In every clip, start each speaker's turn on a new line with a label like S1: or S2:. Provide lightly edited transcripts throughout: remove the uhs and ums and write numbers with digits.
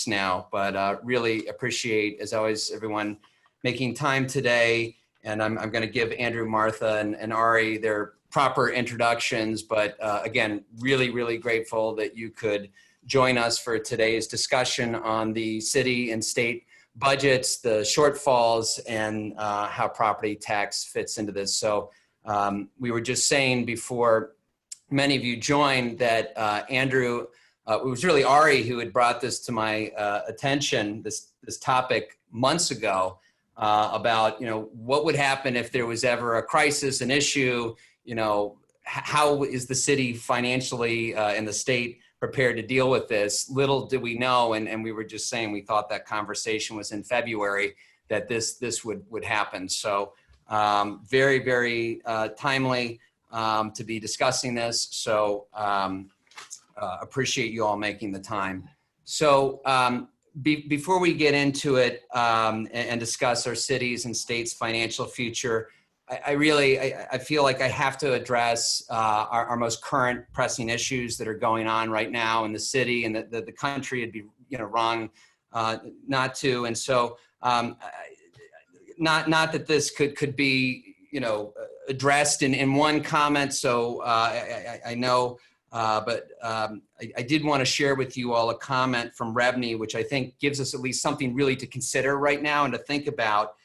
S1: now, but really appreciate, as always, everyone making time today. And I'm going to give Andrew, Martha, and Ari their proper introductions. But again, really grateful that you could join us for today's discussion on the city and state budgets, the shortfalls, and how property tax fits into this. So we were just saying before many of you joined that Andrew, it was really Ari who had brought this to my attention, this topic months ago, about, what would happen if there was ever a crisis, an issue, how is the city financially and the state prepared to deal with this? Little did we know, and we were just saying we thought that conversation was in February, that this would happen. So very timely to be discussing this. So appreciate you all making the time. So before we get into it and discuss our cities and states' financial future, I feel like I have to address our most current pressing issues that are going on right now in the city and the country. It'd be wrong not to. And so not that this could be addressed in one comment. So I know. But I did want to share with you all a comment from Rein, which I think gives us at least something really to consider right now and to think about,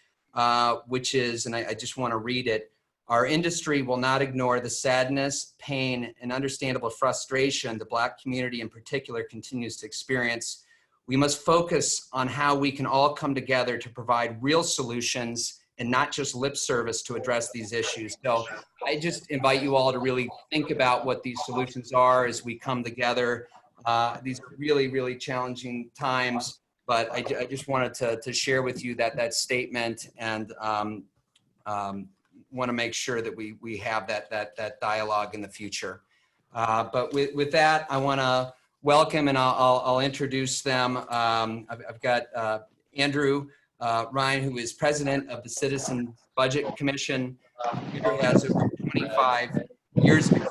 S1: which is, and I just want to read it, our industry will not ignore the sadness, pain, and understandable frustration the Black community in particular continues to experience. We must focus on how we can all come together to provide real solutions and not just lip service to address these issues. So I just invite you all to really think about what these solutions are as we come together. These are really challenging times, but I just wanted to share with you that statement, and want to make sure that we have that dialogue in the future. But with that, I want to welcome, and I'll introduce them. I've got Andrew Rein, who is president of the Citizen Budget Commission. Andrew has over 25 years of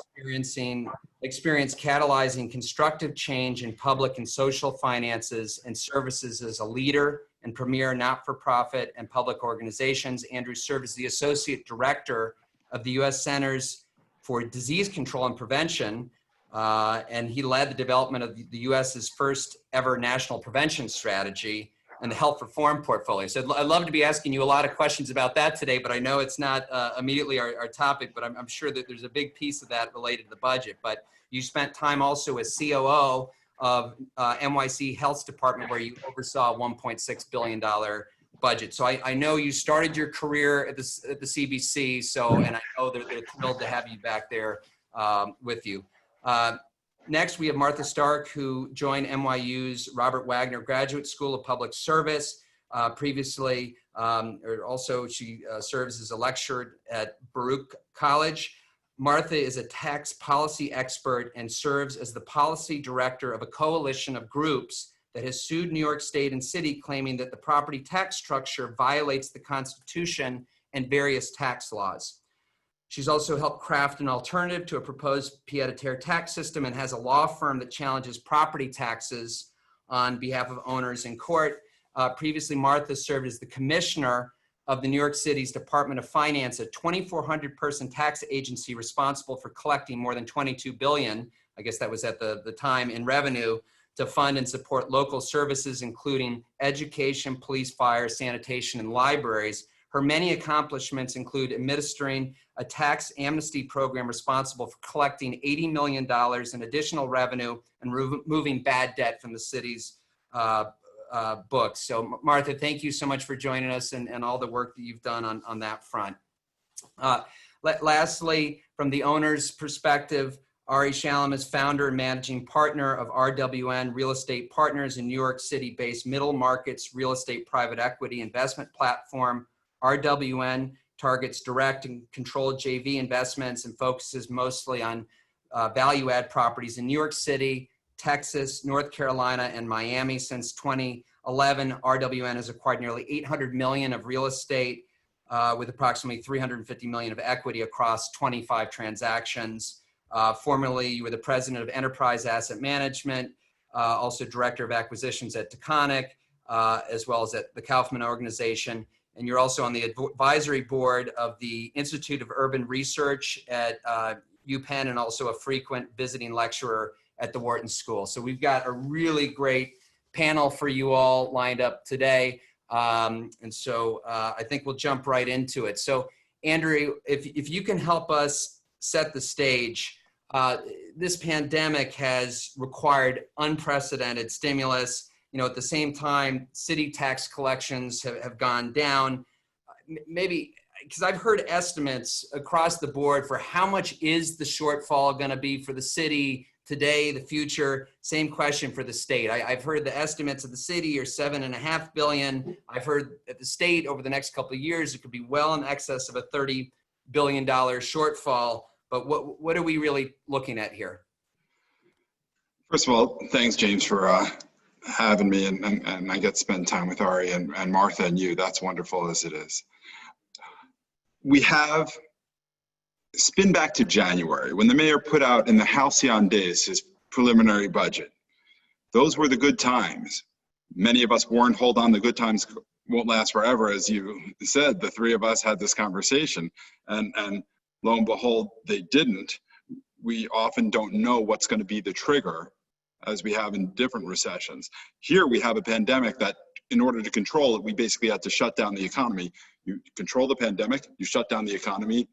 S1: experience catalyzing constructive change in public and social finances and services as a leader in premier not-for-profit and public organizations. Andrew served as the associate director of the U.S. Centers for Disease Control and Prevention, and he led the development of the U.S.'s first ever national prevention strategy and the health reform portfolio. So I'd love to be asking you a lot of questions about that today, but I know it's not immediately our topic, but I'm sure that there's a big piece of that related to the budget. But you spent time also as COO of NYC Health Department, where you oversaw a $1.6 billion budget. So I know you started your career at the CBC, and I know they're thrilled to have you back there with you. Next, we have Martha Stark, who joined NYU's Robert Wagner Graduate School of Public Service. Previously, also she serves as a lecturer at Baruch College. Martha is a tax policy expert and serves as the policy director of a coalition of groups that has sued New York State and City, claiming that the property tax structure violates the Constitution and various tax laws. She's also helped craft an alternative to a proposed pied-à-terre tax system and has a law firm that challenges property taxes on behalf of owners in court. Previously, Martha served as the commissioner of the New York City's Department of Finance, a 2,400 person tax agency responsible for collecting more than $22 billion, I guess that was at the time, in revenue to fund and support local services, including education, police, fire, sanitation, and libraries. Her many accomplishments include administering a tax amnesty program responsible for collecting $80 million in additional revenue and removing bad debt from the city's books. So Martha, thank you so much for joining us and all the work that you've done on that front. Lastly, from the owner's perspective, Ari Shalam is founder and managing partner of RWN Real Estate Partners, a New York City-based middle markets real estate private equity investment platform. RWN targets direct and controlled JV investments and focuses mostly on value-add properties in New York City, Texas, North Carolina, and Miami. Since 2011, RWN has acquired nearly $800 million of real estate with approximately $350 million of equity across 25 transactions. Formerly, you were the president of Enterprise Asset Management, also Director of Acquisitions at Taconic, as well as at the Kaufman Organization. And you're also on the advisory board of the Institute of Urban Research at UPenn, and also a frequent visiting lecturer at the Wharton School. So we've got a really great panel for you all lined up today. And so I think we'll jump right into it. So Andrew, if you can help us set the stage, this pandemic has required unprecedented stimulus. You know, at the same time, city tax collections have gone down. Maybe, because I've heard estimates across the board for how much is the shortfall going to be for the city today, the future. Same question for the state. I've heard the estimates of the city are $7.5 billion. I've heard at the state over the next couple of years, it could be well in excess of a $30 billion shortfall. But what are we really looking at here?
S2: First of all, thanks, James, for having me, and I get to spend time with Ari and Martha and you. That's wonderful as it is. We have spin back to January when the mayor put out in the halcyon days his preliminary budget. Those were the good times. Many of us warned, hold on, the good times won't last forever. As you said, the three of us had this conversation, and lo and behold, they didn't. We often don't know what's going to be the trigger, as we have in different recessions. Here we have a pandemic that, in order to control it, we basically had to shut down the economy. You control the pandemic, you shut down the economy,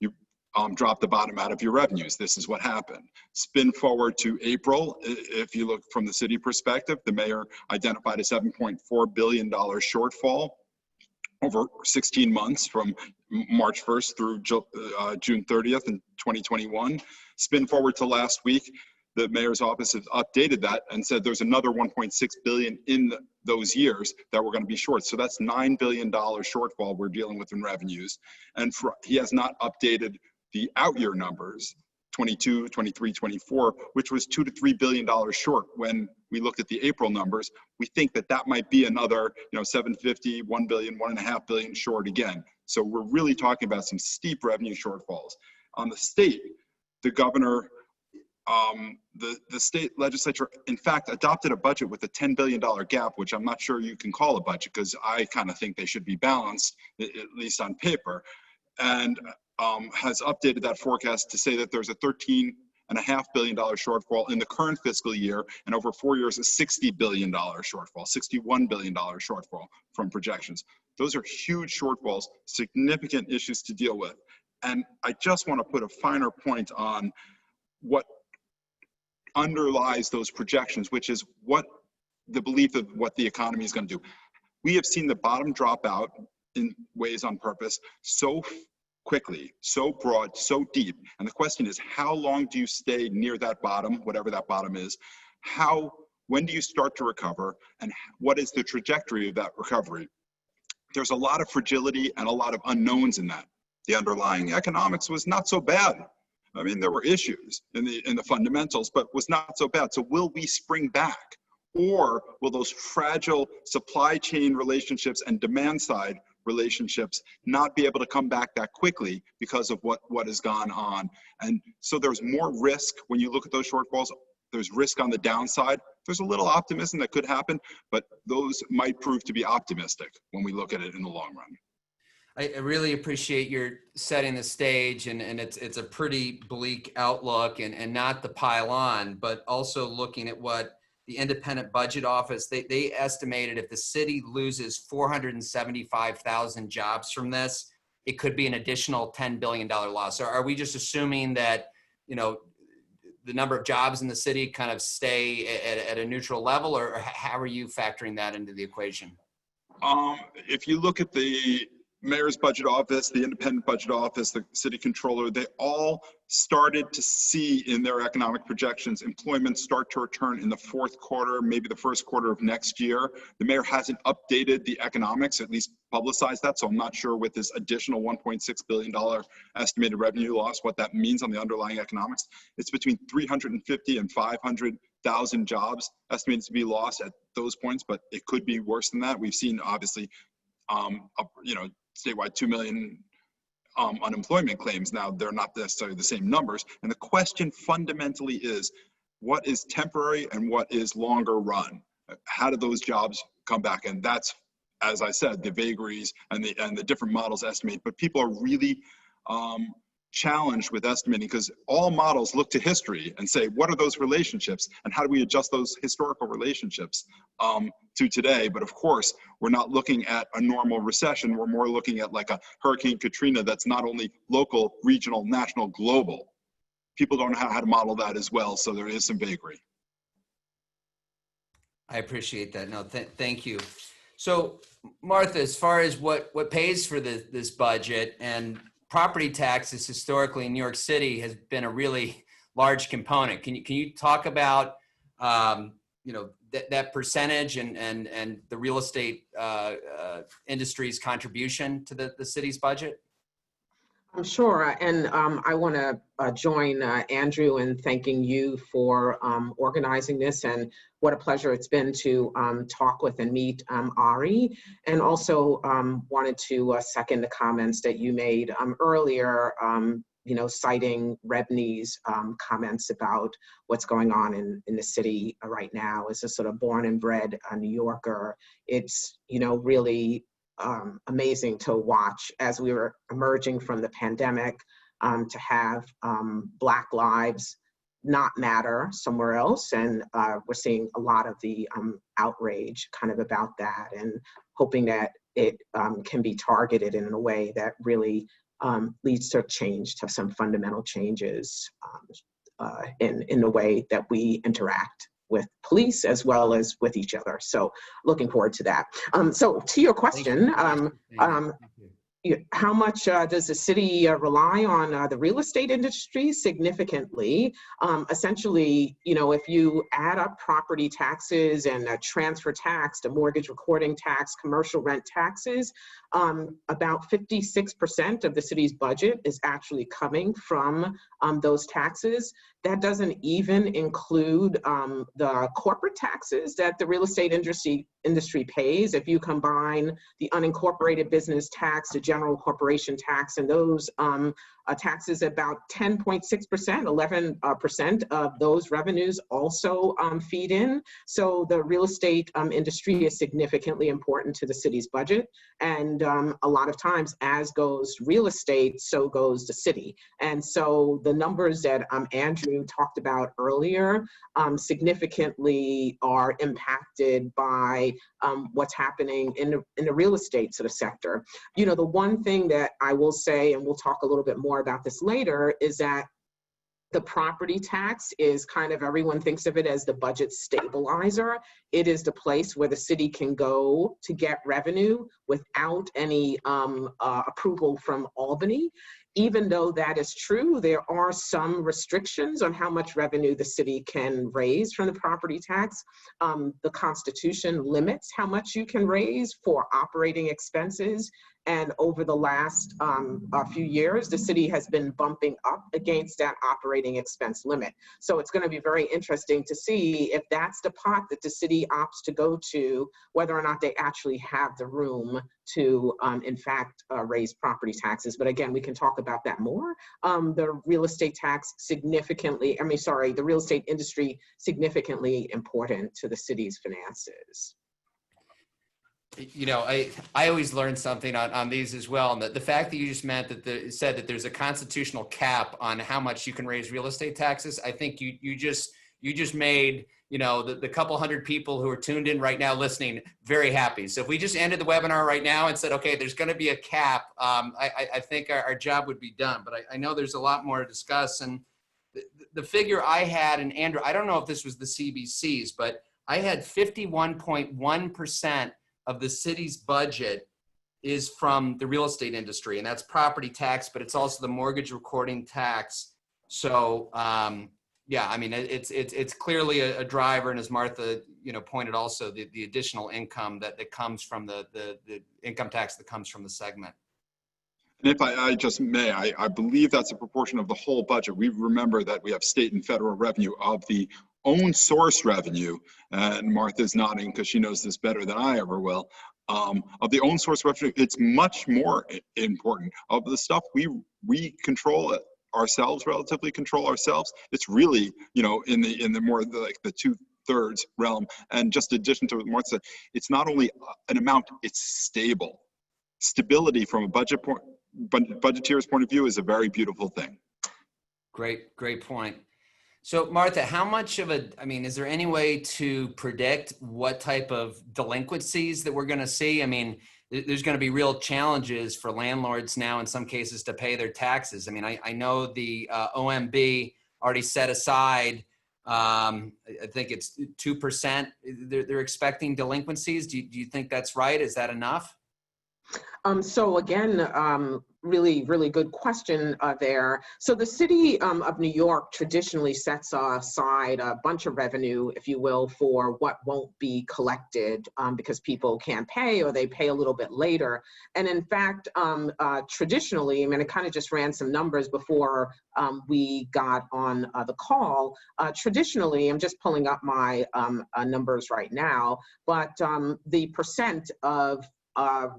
S2: you drop the bottom out of your revenues. This is what happened. Spin forward to April. If you look from the city perspective, the mayor identified a $7.4 billion shortfall over 16 months from March 1st through June 30th in 2021. Spin forward to last week, the mayor's office has updated that and said there's another $1.6 billion in those years that we're going to be short. So that's $9 billion shortfall we're dealing with in revenues. And he has not updated the out year numbers, 22, 23, 24, which was $2 to $3 billion short. When we look at the April numbers, we think that that might be another, 750, 1 billion, $1.5 billion short again. So we're really talking about some steep revenue shortfalls. On the state, the governor, the state legislature, in fact, adopted a budget with a $10 billion gap, which I'm not sure you can call a budget, because I kind of think they should be balanced, at least on paper, and has updated that forecast to say that there's a $13.5 billion shortfall in the current fiscal year, and over 4 years, a $60 billion shortfall, $61 billion shortfall from projections. Those are huge shortfalls, significant issues to deal with. And I just want to put a finer point on what underlies those projections, which is what the belief of what the economy is going to do. We have seen the bottom drop out in ways on purpose so quickly, so broad, so deep. And the question is, how long do you stay near that bottom, whatever that bottom is? When do you start to recover? And what is the trajectory of that recovery? There's a lot of fragility and a lot of unknowns in that. The underlying economics was not so bad. I mean, there were issues in the fundamentals, but was not so bad. So will we spring back? Or will those fragile supply chain relationships and demand side relationships not be able to come back that quickly because of what has gone on? And so there's more risk when you look at those shortfalls. There's risk on the downside. There's a little optimism that could happen, but those might prove to be optimistic when we look at it in the long run.
S1: I really appreciate your setting the stage, and it's a pretty bleak outlook, and not to pile on, but also looking at what the Independent Budget Office, they estimated if the city loses 475,000 jobs from this, it could be an additional $10 billion loss. So are we just assuming that, the number of jobs in the city kind of stay at a neutral level, or how are you factoring that into the equation?
S2: If you look at the Mayor's Budget Office, the Independent Budget Office, the City Controller, they all started to see in their economic projections employment start to return in the fourth quarter, maybe the first quarter of next year. The mayor hasn't updated the economics, at least publicized that, so I'm not sure with this additional $1.6 billion estimated revenue loss what that means on the underlying economics. It's between 350 and 500,000 jobs estimated to be lost at those points, but it could be worse than that. We've seen, obviously, statewide 2 million unemployment claims. Now, they're not necessarily the same numbers. And the question fundamentally is, what is temporary and what is longer run. How do those jobs come back? And that's, as I said, the vagaries and the different models estimate, but people are really challenged with estimating because all models look to history and say, what are those relationships and how do we adjust those historical relationships to today? But of course, we're not looking at a normal recession. We're more looking at like a Hurricane Katrina that's not only local, regional, national, global. People don't know how to model that as well, so there is some vagary.
S1: I appreciate that. No, thank you. So Martha, as far as what pays for this budget, and property taxes historically in New York City has been a really large component. Can you talk about that percentage and the real estate industry's contribution to the city's budget?
S3: I'm sure, and I want to join Andrew in thanking you for organizing this, and what a pleasure it's been to talk with and meet Ari, and also wanted to second the comments that you made earlier, citing Rebney's comments about what's going on in the city right now. As a sort of born and bred New Yorker, it's really amazing to watch as we were emerging from the pandemic, to have Black lives not matter somewhere else. And we're seeing a lot of the outrage kind of about that, and hoping that it can be targeted in a way that really leads to change, to some fundamental changes in the way that we interact with police as well as with each other. So looking forward to that. So to your question, how much does the city rely on the real estate industry? Significantly. Essentially, if you add up property taxes and transfer tax, the mortgage recording tax, commercial rent taxes, about 56% of the city's budget is actually coming from those taxes. That doesn't even include the corporate taxes that the real estate industry pays. If you combine the unincorporated business tax, the general corporation tax, and those taxes, about 10.6%, 11% of those revenues also feed in. So the real estate industry is significantly important to the city's budget. And a lot of times, as goes real estate, so goes the city. And so the numbers that Andrew talked about earlier significantly are impacted by what's happening in the real estate sort of sector. The one thing that I will say, and we'll talk a little bit more about this later, is that the property tax is kind of, everyone thinks of it as the budget stabilizer. It is the place where the city can go to get revenue without any approval from Albany. Even though that is true, there are some restrictions on how much revenue the city can raise from the property tax. The Constitution limits how much you can raise for operating expenses. And over the last few years, the city has been bumping up against that operating expense limit. So it's going to be very interesting to see if that's the pot that the city opts to go to, whether or not they actually have the room to, in fact, raise property taxes. But again, we can talk about that more. The real estate tax the real estate industry significantly important to the city's finances.
S1: I always learn something on these as well. And the fact that you just said that there's a constitutional cap on how much you can raise real estate taxes, I think you just made the couple hundred people who are tuned in right now listening very happy. So if we just ended the webinar right now and said, okay, there's going to be a cap, I think our job would be done. But I know there's a lot more to discuss. And the figure I had, and Andrew, I don't know if this was the CBC's, but I had 51.1% of the city's budget is from the real estate industry, and that's property tax, but it's also the mortgage recording tax. So yeah, I mean, it's clearly a driver, and as Martha pointed also, the additional income that comes from the income tax that comes from the segment.
S2: And if I just may, I believe that's a proportion of the whole budget. We remember that we have state and federal revenue of the own source revenue, and Martha's nodding because she knows this better than I ever will, of the own source revenue. It's much more important. Of the stuff we control ourselves relatively control ourselves, it's really, you know, in the more like the 2/3 realm. And just in addition to what Martha said, it's not only an amount, it's stable. Stability from a budgeteer's point of view is a very beautiful thing.
S1: Great point. So Martha, how much of I mean, is there any way to predict what type of delinquencies that we're going to see? I mean, there's going to be real challenges for landlords now in some cases to pay their taxes. I mean, I know the OMB already set aside, I think it's 2%. They're expecting delinquencies. Do you think that's right? Is that enough?
S3: So again, really, really good question there. So the city of New York traditionally sets aside a bunch of revenue, if you will, for what won't be collected because people can't pay or they pay a little bit later. And in fact, traditionally, I mean, I kind of just ran some numbers before we got on the call. Traditionally, I'm just pulling up my numbers right now, but the percent of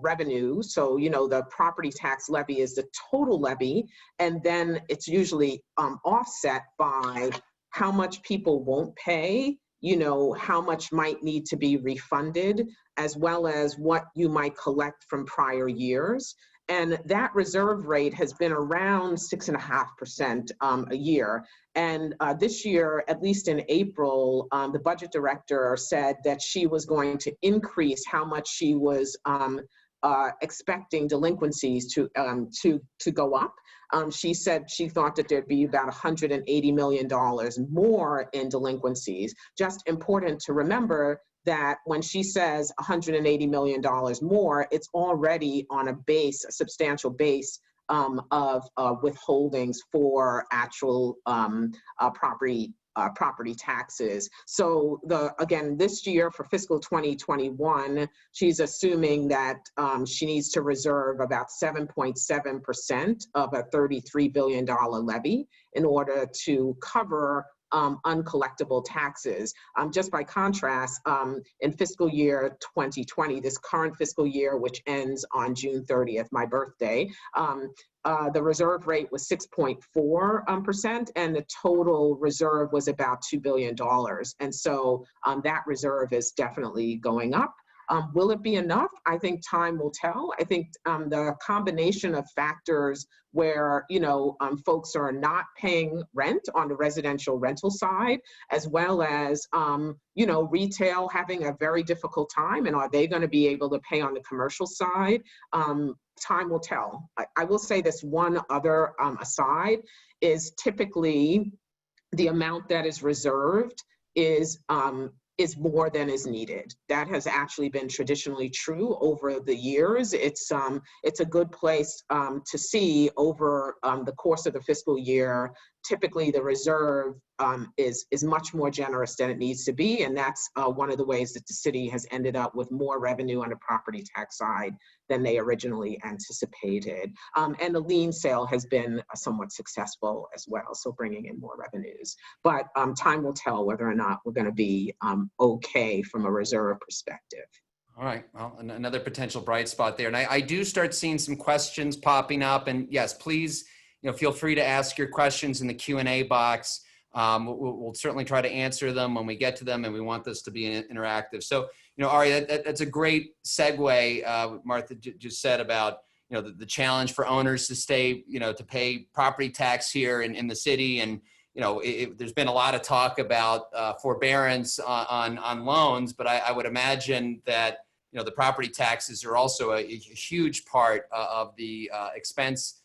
S3: revenue. So, you know, the property tax levy is the total levy, and then it's usually offset by how much people won't pay, you know, how much might need to be refunded, as well as what you might collect from prior years. And that reserve rate has been around 6.5% a year. And this year, at least in April, the budget director said that she was going to increase how much she was expecting delinquencies to go up. She said she thought that there'd be about $180 million more in delinquencies. Just important to remember that when she says $180 million more, it's already on a substantial base of withholdings for actual property taxes. So again, this year for fiscal 2021, she's assuming that she needs to reserve about 7.7% of a $33 billion levy in order to cover uncollectible taxes. Just by contrast, in fiscal year 2020, this current fiscal year, which ends on June 30th, my birthday, the reserve rate was 6.4%, and the total reserve was about $2 billion. And so that reserve is definitely going up. Will it be enough? I think time will tell. I think the combination of factors where, you know, folks are not paying rent on the residential rental side, as well as, you know, retail having a very difficult time, and are they going to be able to pay on the commercial side? Time will tell. I will say this one other aside is typically the amount that is reserved is more than is needed. That has actually been traditionally true over the years. It's a good place to see over the course of the fiscal year. Typically, the reserve is much more generous than it needs to be, and that's one of the ways that the city has ended up with more revenue on the property tax side than they originally anticipated. And the lien sale has been somewhat successful as well, so bringing in more revenues. But time will tell whether or not we're going to be okay from a reserve perspective.
S1: All right, well, another potential bright spot there. And I do start seeing some questions popping up, and yes, please, you know, feel free to ask your questions in the Q&A box. We'll certainly try to answer them when we get to them, and we want this to be interactive. So, you know, Ari, that's a great segue. Martha just said about, you know, the challenge for owners to stay, you know, to pay property tax here in the city. And, you know, there's been a lot of talk about forbearance on loans, but I would imagine that, you know, the property taxes are also a huge part of the expense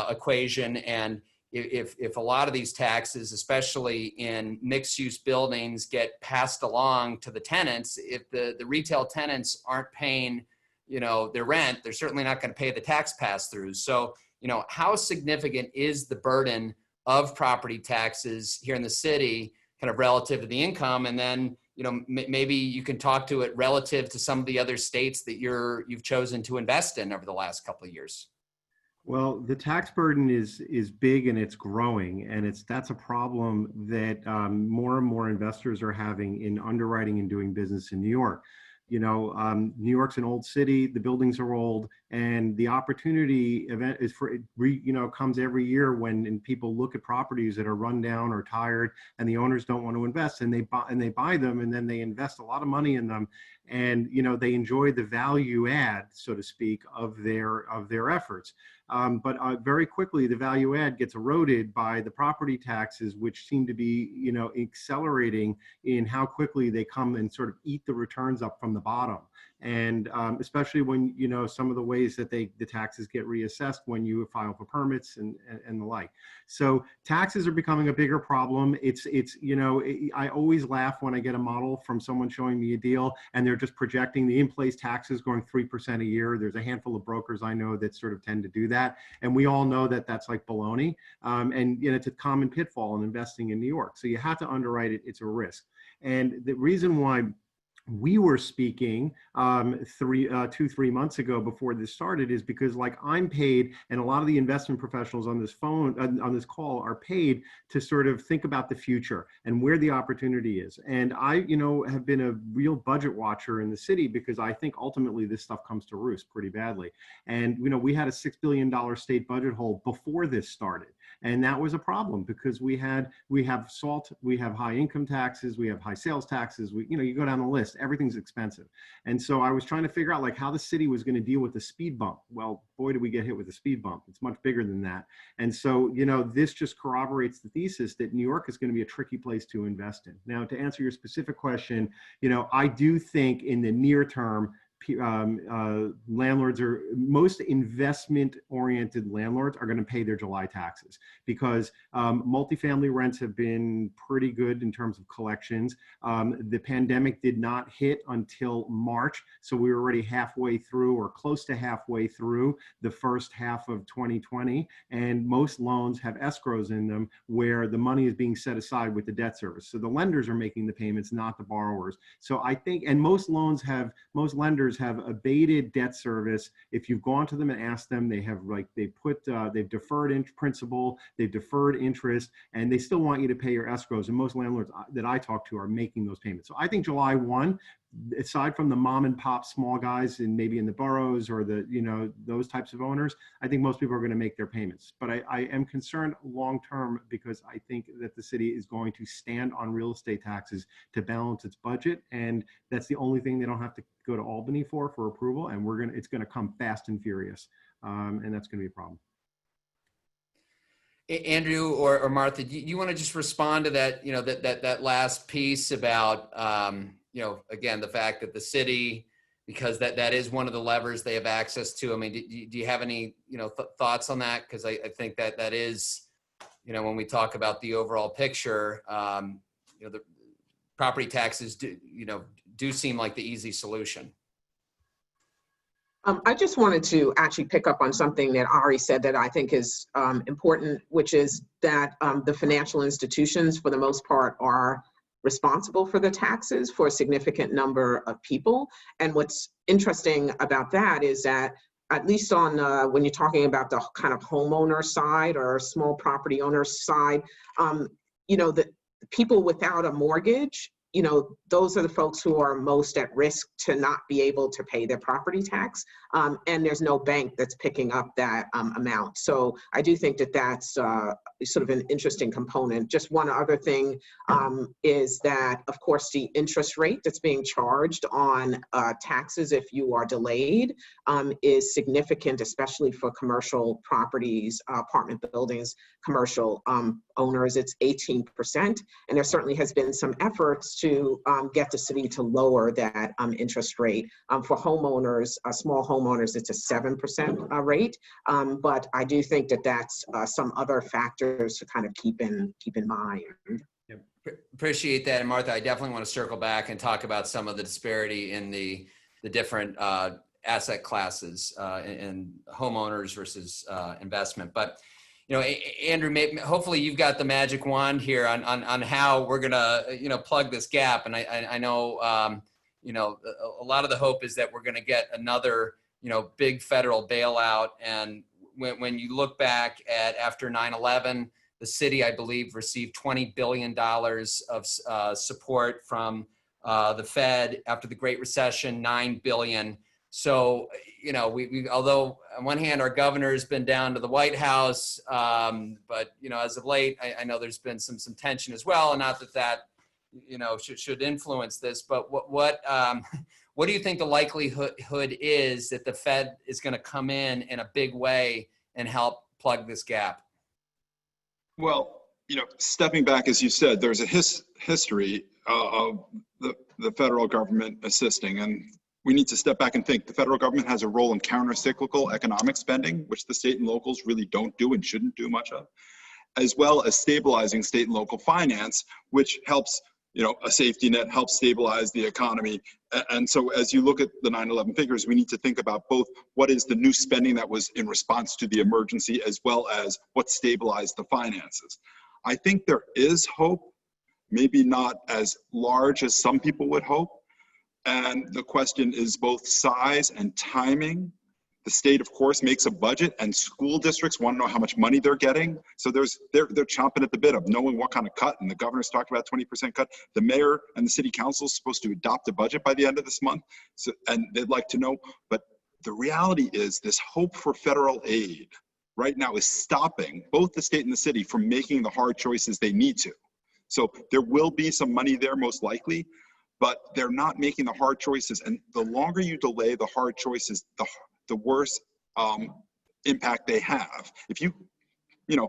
S1: equation. And if a lot of these taxes, especially in mixed-use buildings, get passed along to the tenants, if the retail tenants aren't paying, you know, their rent, they're certainly not going to pay the tax pass-throughs. So, you know, how significant is the burden of property taxes here in the city, kind of relative to the income? And then, you know, maybe you can talk to it relative to some of the other states that you've chosen to invest in over the last couple of years.
S4: Well, the tax burden is big and it's growing, and that's a problem that more and more investors are having in underwriting and doing business in New York. New York's an old city, the buildings are old, and the opportunity event is comes every year when people look at properties that are run down or tired, and the owners don't want to invest, and they buy them, and then they invest a lot of money in them, and they enjoy the value add, so to speak, of their efforts. But very quickly, the value add gets eroded by the property taxes, which seem to be, accelerating in how quickly they come and sort of eat the returns up from the bottom. And especially when, some of the ways that the taxes get reassessed when you file for permits and the like. So taxes are becoming a bigger problem. I always laugh when I get a model from someone showing me a deal and they're just projecting the in-place taxes going 3% a year. There's a handful of brokers I know that sort of tend to do that. And we all know that that's like baloney. And it's a common pitfall in investing in New York. So you have to underwrite it. It's a risk. And the reason why we were speaking 2-3 months ago before this started is because, like, I'm paid, and a lot of the investment professionals on this this call are paid to sort of think about the future and where the opportunity is. And I, have been a real budget watcher in the city because I think ultimately this stuff comes to roost pretty badly. And, we had a $6 billion state budget hole before this started. And that was a problem because we have SALT, we have high income taxes, we have high sales taxes, you go down the list, everything's expensive. And so I was trying to figure out like how the city was going to deal with the speed bump. Well, boy, did we get hit with the speed bump. It's much bigger than that. And so, this just corroborates the thesis that New York is going to be a tricky place to invest in. Now, to answer your specific question, I do think in the near term, most investment-oriented landlords are going to pay their July taxes because multifamily rents have been pretty good in terms of collections. The pandemic did not hit until March, so we were already halfway through or close to halfway through the first half of 2020, and most loans have escrows in them where the money is being set aside with the debt service. So the lenders are making the payments, not the borrowers. So I think, and most lenders have abated debt service. If you've gone to them and asked them, they've deferred principal, they've deferred interest, and they still want you to pay your escrows. And most landlords that I talk to are making those payments. So I think July 1, aside from the mom and pop small guys and maybe in the boroughs or those types of owners, I think most people are going to make their payments. But I am concerned long term because I think that the city is going to stand on real estate taxes to balance its budget, and that's the only thing they don't have to go to Albany for approval. And it's going to come fast and furious, and that's going to be a problem.
S1: Andrew or Martha, do you want to just respond to that? That last piece about again, the fact that the city, because that is one of the levers they have access to. I mean, do you have any thoughts on that? Because I think that is when we talk about the overall picture, the property taxes do seem like the easy solution.
S3: I just wanted to actually pick up on something that Ari said that I think is important, which is that the financial institutions, for the most part, are responsible for the taxes for a significant number of people. And what's interesting about that is that, at least on when you're talking about the kind of homeowner side or small property owner side, the people without a mortgage, those are the folks who are most at risk to not be able to pay their property tax. And there's no bank that's picking up that amount. So I do think that that's sort of an interesting component. Just one other thing is that, of course, the interest rate that's being charged on taxes if you are delayed is significant, especially for commercial properties, apartment buildings, commercial owners. It's 18%. And there certainly has been some efforts to get the city to lower that interest rate. For homeowners, small homeowners, it's a 7% rate. But I do think that that's some other factors to kind of keep in mind.
S1: Appreciate that. And Martha, I definitely want to circle back and talk about some of the disparity in the different asset classes in homeowners versus investment. But Andrew, hopefully you've got the magic wand here on how we're gonna plug this gap. And I know a lot of the hope is that we're gonna get another big federal bailout. And when you look back at after 9/11, the city, I believe, received $20 billion of support from the Fed after the Great Recession, $9 billion. So, you know, we although on one hand, our governor has been down to the White House, but, you know, as of late, I know there's been some tension as well, and not that, you know, should influence this, but what do you think the likelihood is that the Fed is going to come in a big way and help plug this gap?
S2: Well, you know, stepping back, as you said, there's a history of the federal government assisting, and we need to step back and think. The federal government has a role in counter-cyclical economic spending, which the state and locals really don't do and shouldn't do much of, as well as stabilizing state and local finance, which helps, you know, a safety net, helps stabilize the economy. And so as you look at the 9/11 figures, we need to think about both what is the new spending that was in response to the emergency, as well as what stabilized the finances. I think there is hope, maybe not as large as some people would hope. And the question is both size and timing. The state, of course, makes a budget, and school districts want to know how much money they're getting. So they're chomping at the bit of knowing what kind of cut. And the governor's talked about 20% cut. The mayor and the city council is supposed to adopt a budget by the end of this month. So, and they'd like to know. But the reality is this hope for federal aid right now is stopping both the state and the city from making the hard choices they need to. So there will be some money there most likely, but they're not making the hard choices. And the longer you delay the hard choices, the worse impact they have. If you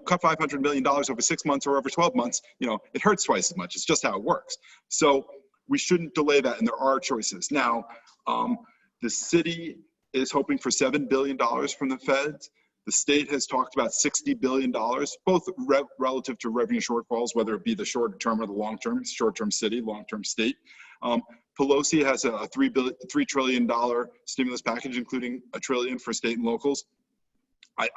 S2: cut $500 million over 6 months or over 12 months, you know, it hurts twice as much. It's just how it works. So we shouldn't delay that, and there are choices. Now, the city is hoping for $7 billion from the feds. The state has talked about $60 billion, both relative to revenue shortfalls, whether it be the short term or the long term, short-term city, long-term state. Pelosi has a $3 trillion stimulus package, including $1 trillion for state and locals.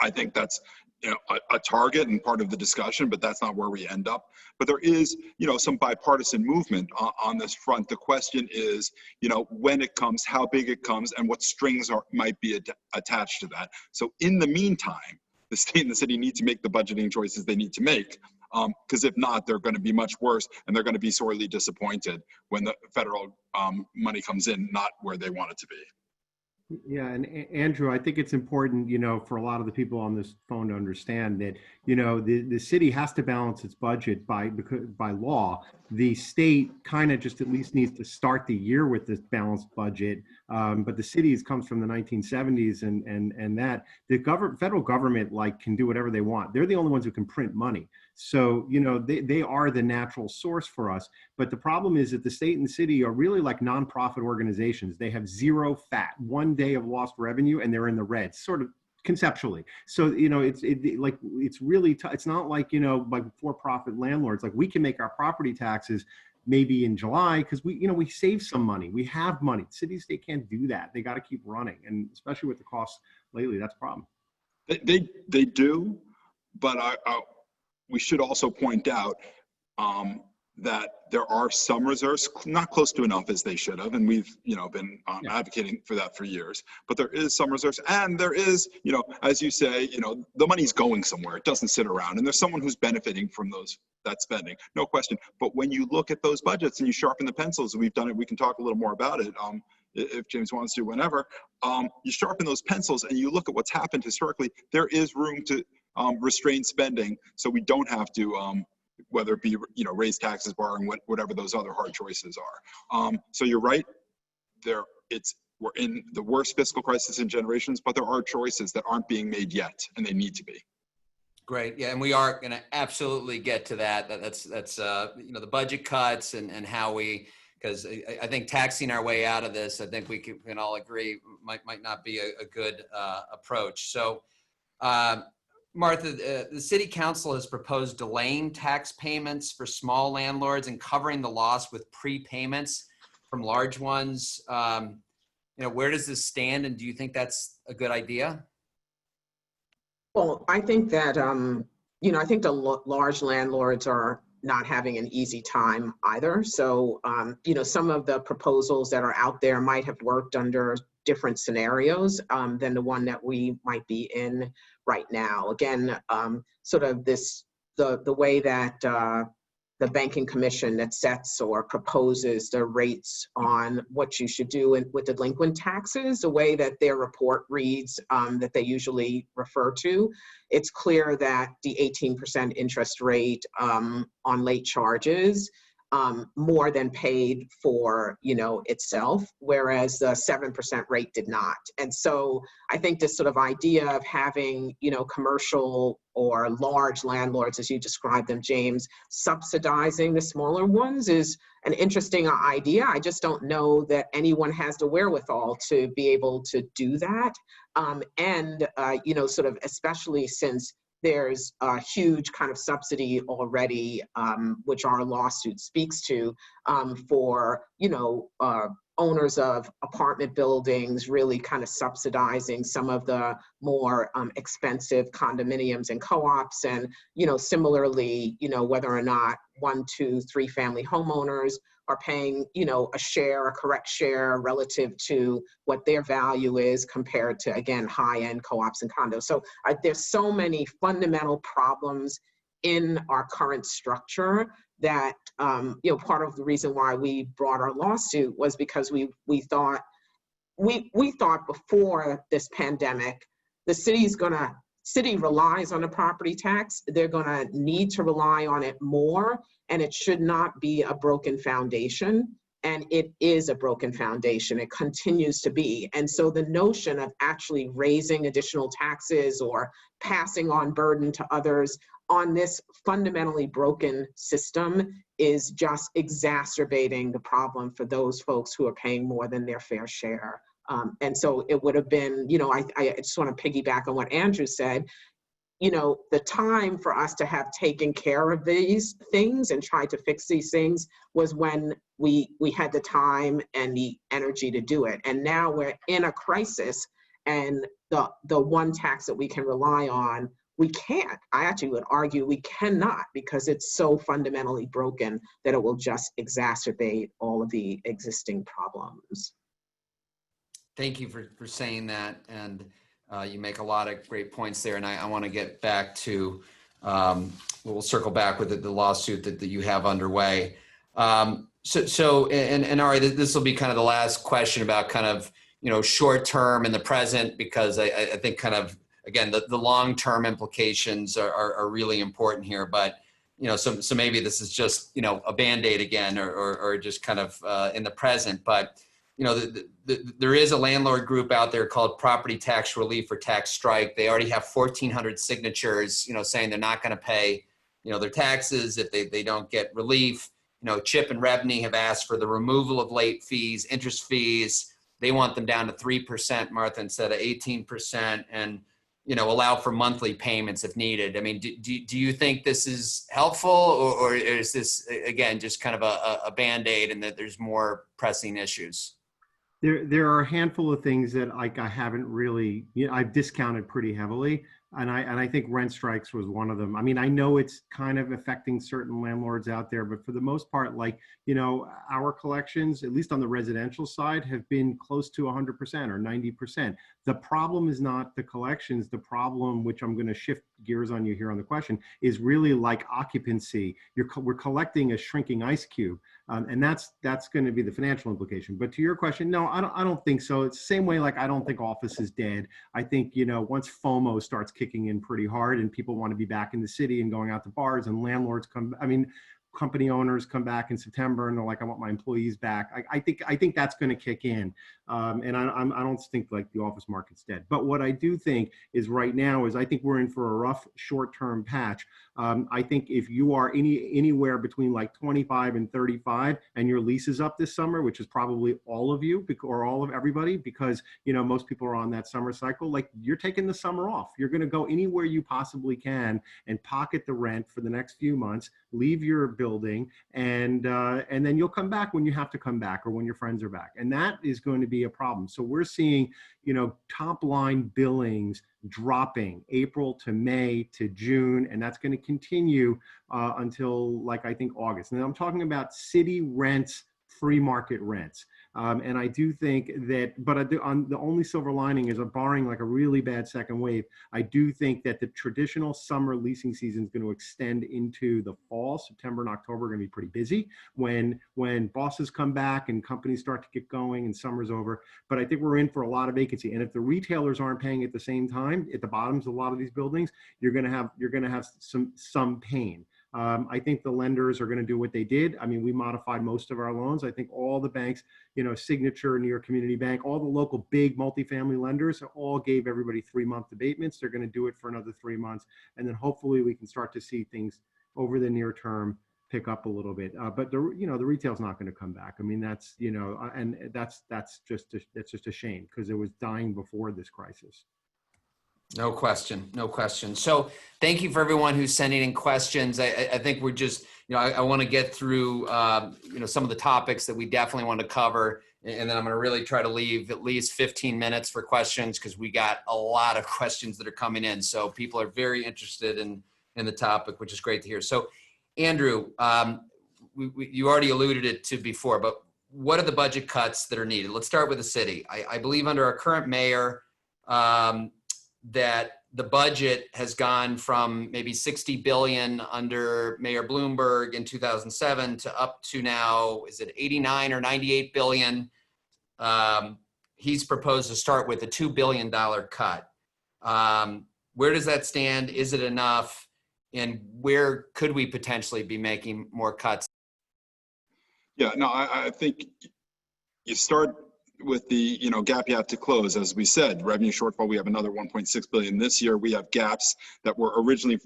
S2: I think that's, you know, a target and part of the discussion, but that's not where we end up. But there is, you know, some bipartisan movement on this front. The question is, you know, when it comes, how big it comes, and what strings might be attached to that. So in the meantime, the state and the city need to make the budgeting choices they need to make, because if not, they're going to be much worse, and they're going to be sorely disappointed when the federal money comes in not where they want it to be.
S4: Yeah, and Andrew, I think it's important, you know, for a lot of the people on this phone to understand that, you know, the city has to balance its budget by law. The state kind of just at least needs to start the year with this balanced budget, but the cities comes from the 1970s, and that the federal government can do whatever they want. They're the only ones who can print money. So, you know, they are the natural source for us. But the problem is that the state and the city are really like nonprofit organizations. They have zero fat, 1 day of lost revenue, and they're in the red, sort of conceptually. So, you know, it's really it's not like, you know, like for-profit landlords. Like, we can make our property taxes maybe in July because we save some money. We have money. City and state can't do that. They got to keep running, and especially with the costs lately, that's a problem.
S2: They do, but we should also point out that there are some reserves, not close to enough as they should have, and we've, you know, been advocating for that for years. But there is some reserves, and there is, you know, as you say, you know, the money's going somewhere. It doesn't sit around, and there's someone who's benefiting from that spending, no question. But when you look at those budgets and you sharpen the pencils, we've done it. We can talk a little more about it if James wants to, whenever. You sharpen those pencils and you look at what's happened historically. There is room to restrain spending, so we don't have to, whether it be, you know, raise taxes, borrowing, whatever those other hard choices are. So you're right. We're in the worst fiscal crisis in generations, but there are choices that aren't being made yet, and they need to be.
S1: Great. Yeah, and we are going to absolutely get to that. That's you know, the budget cuts and how because I think taxing our way out of this, I think we can all agree might not be a good approach. So, Martha, the city council has proposed delaying tax payments for small landlords and covering the loss with prepayments from large ones. You know, where does this stand, and do you think that's a good idea?
S3: Well, I think that, you know, I think the large landlords are not having an easy time either. So, you know, some of the proposals that are out there might have worked under different scenarios than the one that we might be in right now. Again, sort of the way that the banking commission that sets or proposes the rates on what you should do with delinquent taxes, the way that their report reads that they usually refer to, it's clear that the 18% interest rate on late charges more than paid for, itself, whereas the 7% rate did not. And so I think this sort of idea of having, commercial or large landlords, as you described them, James, subsidizing the smaller ones is an interesting idea. I just don't know that anyone has the wherewithal to be able to do that. Sort of especially since there's a huge kind of subsidy already, which our lawsuit speaks to, for, owners of apartment buildings really kind of subsidizing some of the more expensive condominiums and co-ops. And, similarly, whether or not 1, 2, 3 family homeowners are paying, a correct share relative to what their value is compared to, again, high-end co-ops and condos. So there's so many fundamental problems in our current structure that, part of the reason why we brought our lawsuit was because we thought before this pandemic, the city relies on the property tax. They're gonna need to rely on it more, and it should not be a broken foundation. And it is a broken foundation. It continues to be. And so the notion of actually raising additional taxes or passing on burden to others on this fundamentally broken system is just exacerbating the problem for those folks who are paying more than their fair share. And so it would have been, I just want to piggyback on what Andrew said, the time for us to have taken care of these things and tried to fix these things was when we had the time and the energy to do it. And now we're in a crisis, and the one tax that we can rely on, we can't. I actually would argue we cannot, because it's so fundamentally broken that it will just exacerbate all of the existing problems.
S1: Thank you for saying that. And you make a lot of great points there. And I want to get back to, we'll circle back with the lawsuit that you have underway. And Ari, this will be kind of the last question about kind of, short term and the present, because I think kind of, again, the long-term implications are really important here. But, so maybe this is just, a Band-Aid again, or just kind of in the present. But, there is a landlord group out there called Property Tax Relief or Tax Strike. They already have 1,400 signatures, saying they're not going to pay, their taxes if they don't get relief. Chip and Rebney have asked for the removal of late fees, interest fees. They want them down to 3%, Martha, instead of 18%, and, allow for monthly payments if needed. I mean, do you think this is helpful, or is this, again, just kind of a Band-Aid and that there's more pressing issues?
S4: There are a handful of things that I haven't really, I've discounted pretty heavily. And I think rent strikes was one of them. I mean, I know it's kind of affecting certain landlords out there, but for the most part, our collections, at least on the residential side, have been close to 100% or 90%. The problem is not the collections. The problem, which I'm going to shift gears on you here on the question, is really like occupancy. We're collecting a shrinking ice cube. And that's going to be the financial implication. But to your question, no, I don't think so. It's the same way, I don't think office is dead. I think, once FOMO starts kicking in pretty hard and people want to be back in the city and going out to bars, and landlords company owners come back in September and they're like, I want my employees back. I think that's going to kick in. And I don't think the office market's dead. But what I do think is right now is I think we're in for a rough short-term patch. I think if you are anywhere between 25 and 35 and your lease is up this summer, which is probably all of you or all of everybody, because most people are on that summer cycle, you're taking the summer off. You're going to go anywhere you possibly can and pocket the rent for the next few months, leave your building, and then you'll come back when you have to come back or when your friends are back. And that is going to be a problem. So we're seeing, top line billings dropping April to May to June, and that's going to continue until I think August. And I'm talking about city rents, free market rents. And I do think that, but on the only silver lining is, barring like a really bad second wave, I do think that the traditional summer leasing season is going to extend into the fall. September and October are going to be pretty busy when bosses come back and companies start to get going and summer's over. But I think we're in for a lot of vacancy. And if the retailers aren't paying at the same time at the bottoms of a lot of these buildings, you're going to have some pain. I think the lenders are going to do what they did. I mean, we modified most of our loans. I think all the banks, Signature, New York Community Bank, all the local big multifamily lenders all gave everybody 3-month abatements. They're going to do it for another 3 months. And then hopefully we can start to see things over the near term pick up a little bit. But the retail's not going to come back. I mean, that's just a shame, because it was dying before this crisis.
S1: No question. So thank you for everyone who's sending in questions. I think we're just, I want to get through, some of the topics that we definitely want to cover. And then I'm going to really try to leave at least 15 minutes for questions, because we got a lot of questions that are coming in. So people are very interested in the topic, which is great to hear. So Andrew, you already alluded it to before, but what are the budget cuts that are needed? Let's start with the city. I believe under our current mayor, that the budget has gone from maybe 60 billion under Mayor Bloomberg in 2007 to up to now, is it 89 or 98 billion? He's proposed to start with a $2 billion cut. Where does that stand? Is it enough? And where could we potentially be making more cuts?
S2: Yeah, no, I think you start with the gap you have to close. As we said, revenue shortfall, we have another 1.6 billion this year. We have gaps that were originally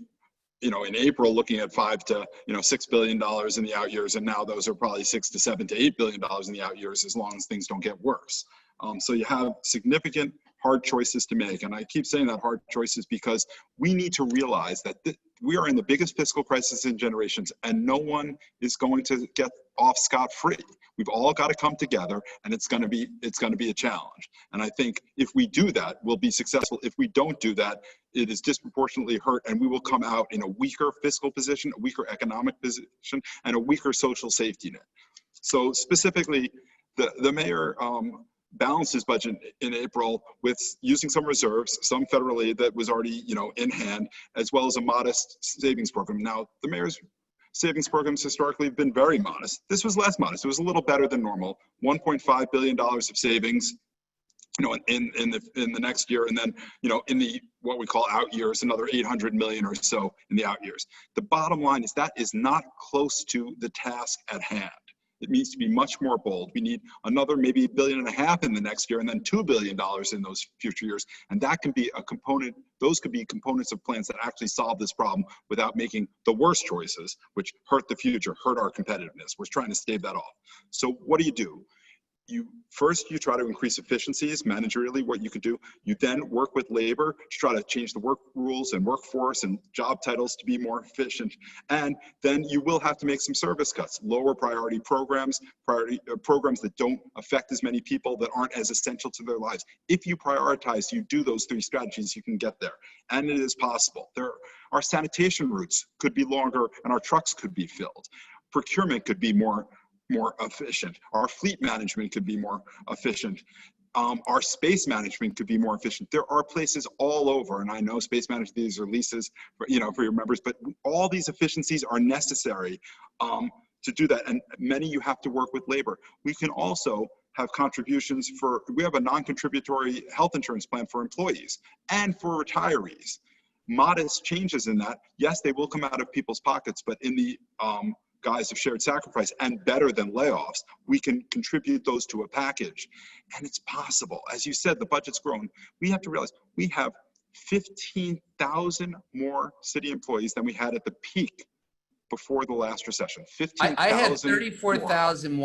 S2: in April looking at $5 to $6 billion in the out years, and now those are probably $6 to $7 to $8 billion in the out years, as long as things don't get worse. So you have significant hard choices to make, and I keep saying that hard choices because we need to realize that we are in the biggest fiscal crisis in generations, and no one is going to get off scot-free. We've all got to come together, and it's going to be a challenge. And I think if we do that, we'll be successful. If we don't do that, it is disproportionately hurt, and we will come out in a weaker fiscal position, a weaker economic position, and a weaker social safety net. So specifically, the mayor balanced his budget in April with using some reserves, some federal aid that was already in hand, as well as a modest savings program. Now, the mayor's savings programs historically have been very modest. This was less modest. It was a little better than normal. $1.5 billion of savings, in the next year, and then in the what we call out years, another 800 million or so in the out years. The bottom line is that is not close to the task at hand. It needs to be much more bold. We need another maybe $1.5 billion in the next year, and then $2 billion in those future years. And that can be a component, those could be components of plans that actually solve this problem without making the worst choices, which hurt the future, hurt our competitiveness. We're trying to stave that off. So what do? First, you try to increase efficiencies, managerially, what you could do. You then work with labor to try to change the work rules and workforce and job titles to be more efficient. And then you will have to make some service cuts, lower priority programs, programs that don't affect as many people, that aren't as essential to their lives. If you prioritize, you do those 3 strategies, you can get there. And it is possible. Our sanitation routes could be longer, and our trucks could be filled. Procurement could be more efficient. Our fleet management could be more efficient. Our space management could be more efficient. There are places all over, and I know space management, these are leases for your members, but all these efficiencies are necessary to do that. And many you have to work with labor. We can also have contributions we have a non-contributory health insurance plan for employees and for retirees. Modest changes in that, yes, they will come out of people's pockets, but in the guise of shared sacrifice, and better than layoffs, we can contribute those to a package. And it's possible. As you said, the budget's grown. We have to realize we have 15,000 more city employees than we had at the peak before the last recession. 15,000.
S1: I had 34,000,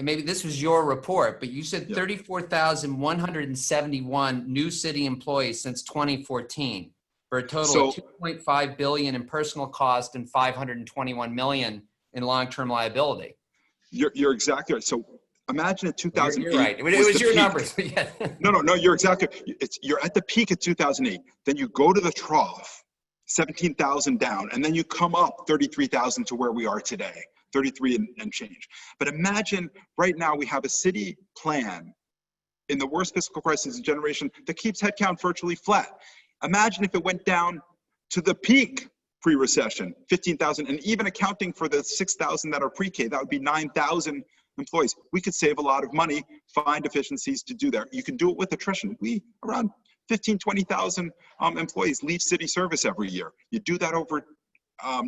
S1: maybe this was your report, but you said 34,171 new city employees since 2014 for a total of 2.5 billion in personal cost and 521 million in long-term liability.
S2: You're exactly right. So imagine in 2008.
S1: You're right. It was your numbers. Yeah.
S2: No, you're exactly right. You're at the peak at 2008. Then you go to the trough, 17,000 down, and then you come up 33,000 to where we are today. 33 and change. But imagine right now we have a city plan in the worst fiscal crisis in a generation that keeps headcount virtually flat. Imagine if it went down to the peak pre-recession, 15,000, and even accounting for the 6,000 that are pre-K, that would be 9,000 employees. We could save a lot of money, find efficiencies to do that. You can do it with attrition. Around 15, 20,000 employees leave city service every year. You do that over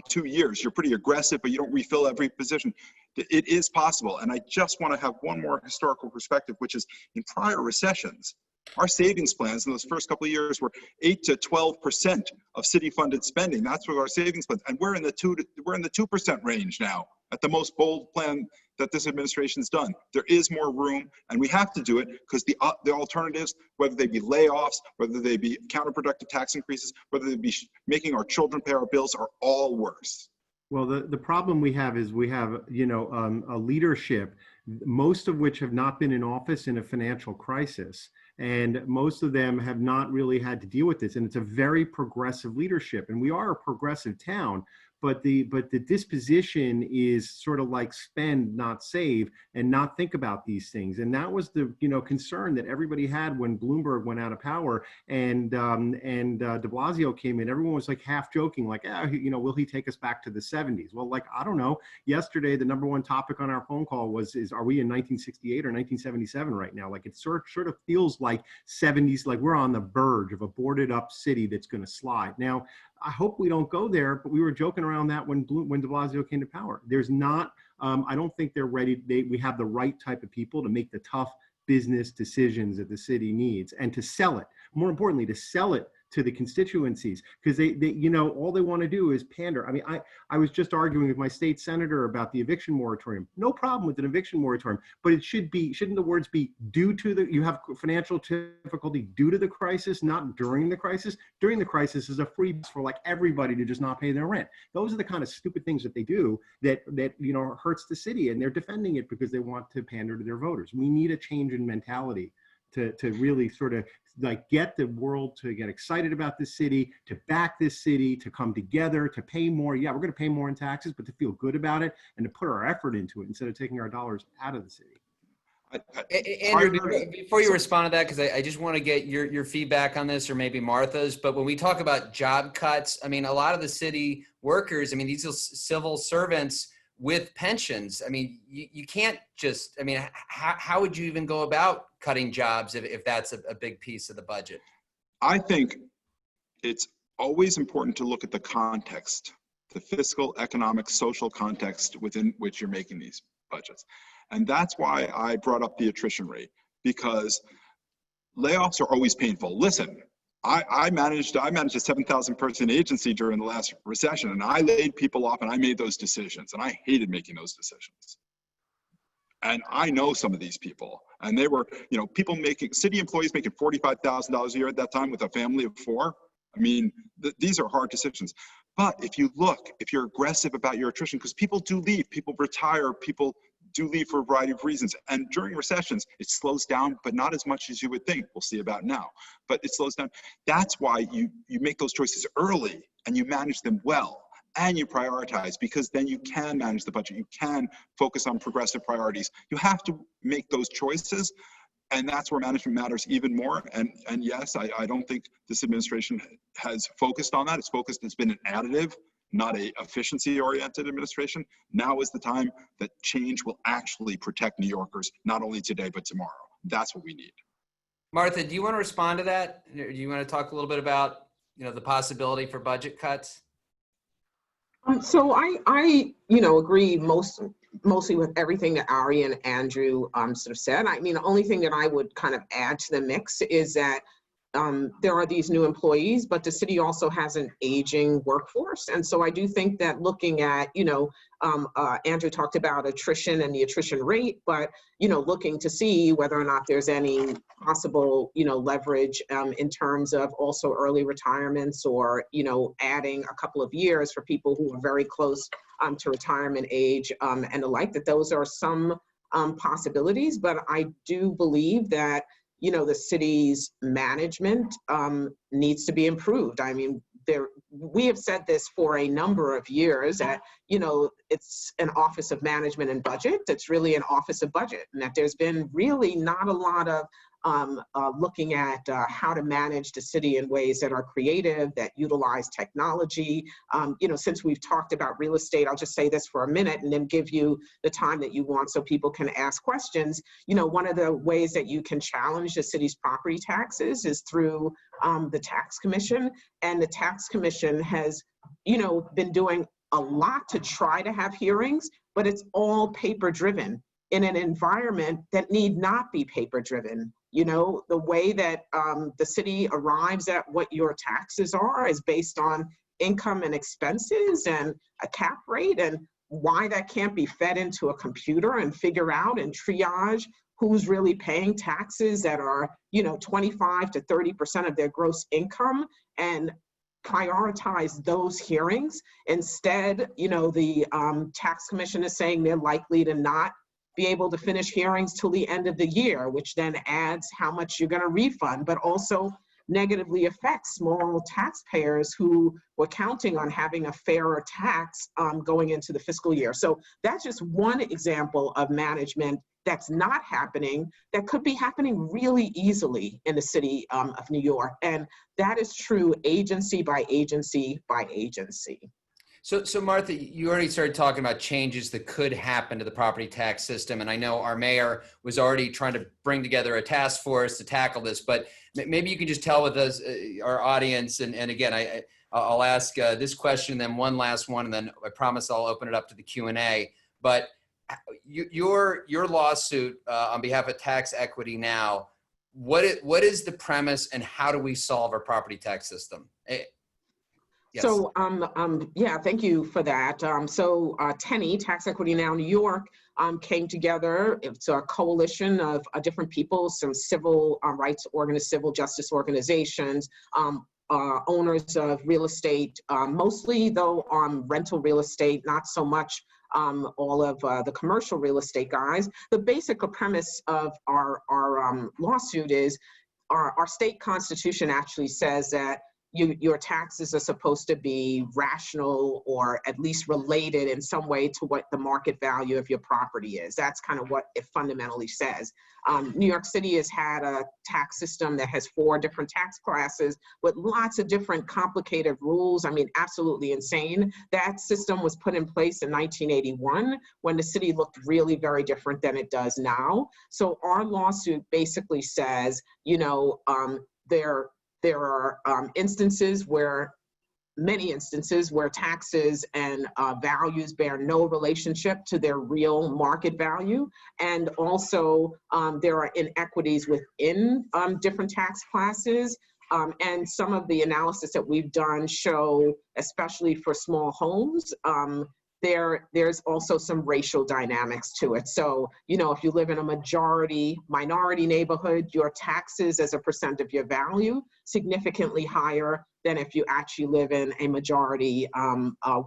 S2: 2 years. You're pretty aggressive, but you don't refill every position. It is possible. And I just want to have one more historical perspective, which is in prior recessions, our savings plans in those first couple of years were 8 to 12% of city-funded spending. That's what our savings plans, and we're in the 2% range now at the most bold plan that this administration's done. There is more room, and we have to do it because the alternatives, whether they be layoffs, whether they be counterproductive tax increases, whether they be making our children pay our bills, are all worse.
S4: Well, the problem we have is we have, a leadership, most of which have not been in office in a financial crisis. And most of them have not really had to deal with this. And it's a very progressive leadership. And we are a progressive town, but the disposition is sort of like spend, not save, and not think about these things. And that was the concern that everybody had when Bloomberg went out of power and de Blasio came in. Everyone was like half joking, like, will he take us back to the 70s? Well, like, I don't know. Yesterday, the number one topic on our phone call was, are we in 1968 or 1977 right now? Like, it sort of feels like 70s, like we're on the verge of a boarded up city that's going to slide. Now, I hope we don't go there, but we were joking around that when de Blasio came to power. There's not, I don't think they're ready. We have the right type of people to make the tough business decisions that the city needs and to sell it. More importantly, to sell it to the constituencies, because they all they want to do is pander. I mean, I was just arguing with my state senator about the eviction moratorium. No problem with an eviction moratorium, but it shouldn't the words be due to you have financial difficulty due to the crisis, not during the crisis. During the crisis is a free for like everybody to just not pay their rent. Those are the kind of stupid things that they do that hurts the city, and they're defending it because they want to pander to their voters. We need a change in mentality to really sort of like get the world to get excited about this city, to back this city, to come together, to pay more. Yeah, we're going to pay more in taxes, but to feel good about it and to put our effort into it instead of taking our dollars out of the city.
S1: Andrew, before you respond to that, because I just want to get your feedback on this, or maybe Martha's, but when we talk about job cuts, I mean, a lot of the city workers, I mean, these are civil servants with pensions. I mean, you can't just, I mean, how would you even go about cutting jobs if that's a big piece of the budget?
S2: I think it's always important to look at the context, the fiscal, economic, social context within which you're making these budgets. And that's why I brought up the attrition rate, because layoffs are always painful. Listen, I managed a 7,000 person agency during the last recession, and I laid people off and I made those decisions, and I hated making those decisions. And I know some of these people, and they were, people city employees making $45,000 a year at that time with a family of 4. I mean, these are hard decisions. But if you're aggressive about your attrition, because people do leave, people retire, people do leave for a variety of reasons. And during recessions, it slows down, but not as much as you would think. We'll see about now, but it slows down. That's why you make those choices early and you manage them well and you prioritize, because then you can manage the budget. You can focus on progressive priorities. You have to make those choices. And that's where management matters even more. And yes, I don't think this administration has focused on that. It's been an additive, not a efficiency-oriented administration. Now is the time that change will actually protect New Yorkers, not only today, but tomorrow. That's what we need.
S1: Martha, do you want to respond to that? Do you want to talk a little bit about, the possibility for budget cuts?
S3: So I agree mostly with everything that Ari and Andrew sort of said. I mean, the only thing that I would kind of add to the mix is that there are these new employees, but the city also has an aging workforce. And so I do think that looking at, Andrew talked about attrition and the attrition rate, but, looking to see whether or not there's any possible, leverage in terms of also early retirements or, adding a couple of years for people who are very close to retirement age and the like, that those are some possibilities. But I do believe that the city's management needs to be improved. I mean, we have said this for a number of years that, it's an Office of Management and Budget. It's really an Office of Budget, and that there's been really not a lot of looking at how to manage the city in ways that are creative, that utilize technology. Since we've talked about real estate, I'll just say this for a minute and then give you the time that you want so people can ask questions. One of the ways that you can challenge the city's property taxes is through the tax commission. And the tax commission has, been doing a lot to try to have hearings, but it's all paper driven in an environment that need not be paper driven. The way that the city arrives at what your taxes are is based on income and expenses and a cap rate, and why that can't be fed into a computer and figure out and triage who's really paying taxes that are, 25 to 30% of their gross income, and prioritize those hearings. Instead, the tax commission is saying they're likely to not be able to finish hearings till the end of the year, which then adds how much you're going to refund, but also negatively affects small taxpayers who were counting on having a fairer tax going into the fiscal year. So that's just one example of management that's not happening, that could be happening really easily in the city of New York. And that is true agency by agency by agency.
S1: So Martha, you already started talking about changes that could happen to the property tax system. And I know our mayor was already trying to bring together a task force to tackle this, but maybe you can just tell with us, our audience, and again, I'll ask this question, then one last one, and then I promise I'll open it up to the Q&A. But your lawsuit on behalf of Tax Equity Now, what is the premise, and how do we solve our property tax system? Yes.
S3: So, yeah, thank you for that. TENI, Tax Equity Now New York, came together. It's a coalition of different people, some civil rights civil justice organizations, owners of real estate, mostly though on rental real estate, not so much all of the commercial real estate guys. The basic premise of our lawsuit is our state constitution actually says that your taxes are supposed to be rational, or at least related in some way to what the market value of your property is. That's kind of what it fundamentally says. New York City has had a tax system that has 4 different tax classes with lots of different complicated rules. I mean, absolutely insane. That system was put in place in 1981 when the city looked really very different than it does now. So our lawsuit basically says, there are many instances where taxes and values bear no relationship to their real market value. And also there are inequities within different tax classes. And some of the analysis that we've done show, especially for small homes, there's also some racial dynamics to it. So, if you live in a minority neighborhood, your taxes as a percent of your value significantly higher than if you actually live in a majority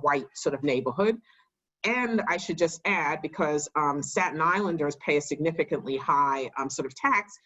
S3: white sort of neighborhood. And I should just add, because Staten Islanders pay a significantly high sort of tax,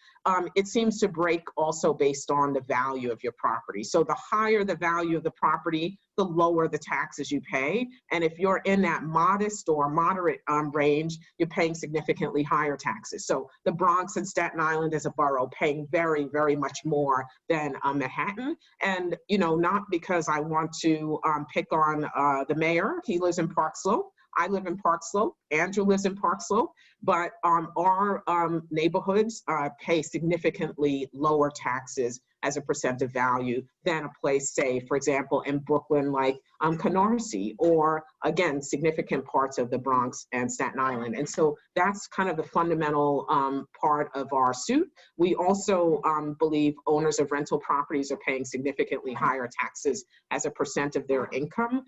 S3: it seems to break also based on the value of your property. So the higher the value of the property, the lower the taxes you pay. And if you're in that modest or moderate range, you're paying significantly higher taxes. So the Bronx and Staten Island as a borough paying very, very much more than Manhattan. And, not because I want to pick on the mayor. He lives in Park Slope. I live in Park Slope. Andrew lives in Park Slope. But our neighborhoods pay significantly lower taxes as a percent of value than a place, say, for example, in Brooklyn, like Canarsie, or again, significant parts of the Bronx and Staten Island. And so that's kind of the fundamental part of our suit. We also believe owners of rental properties are paying significantly higher taxes as a percent of their income.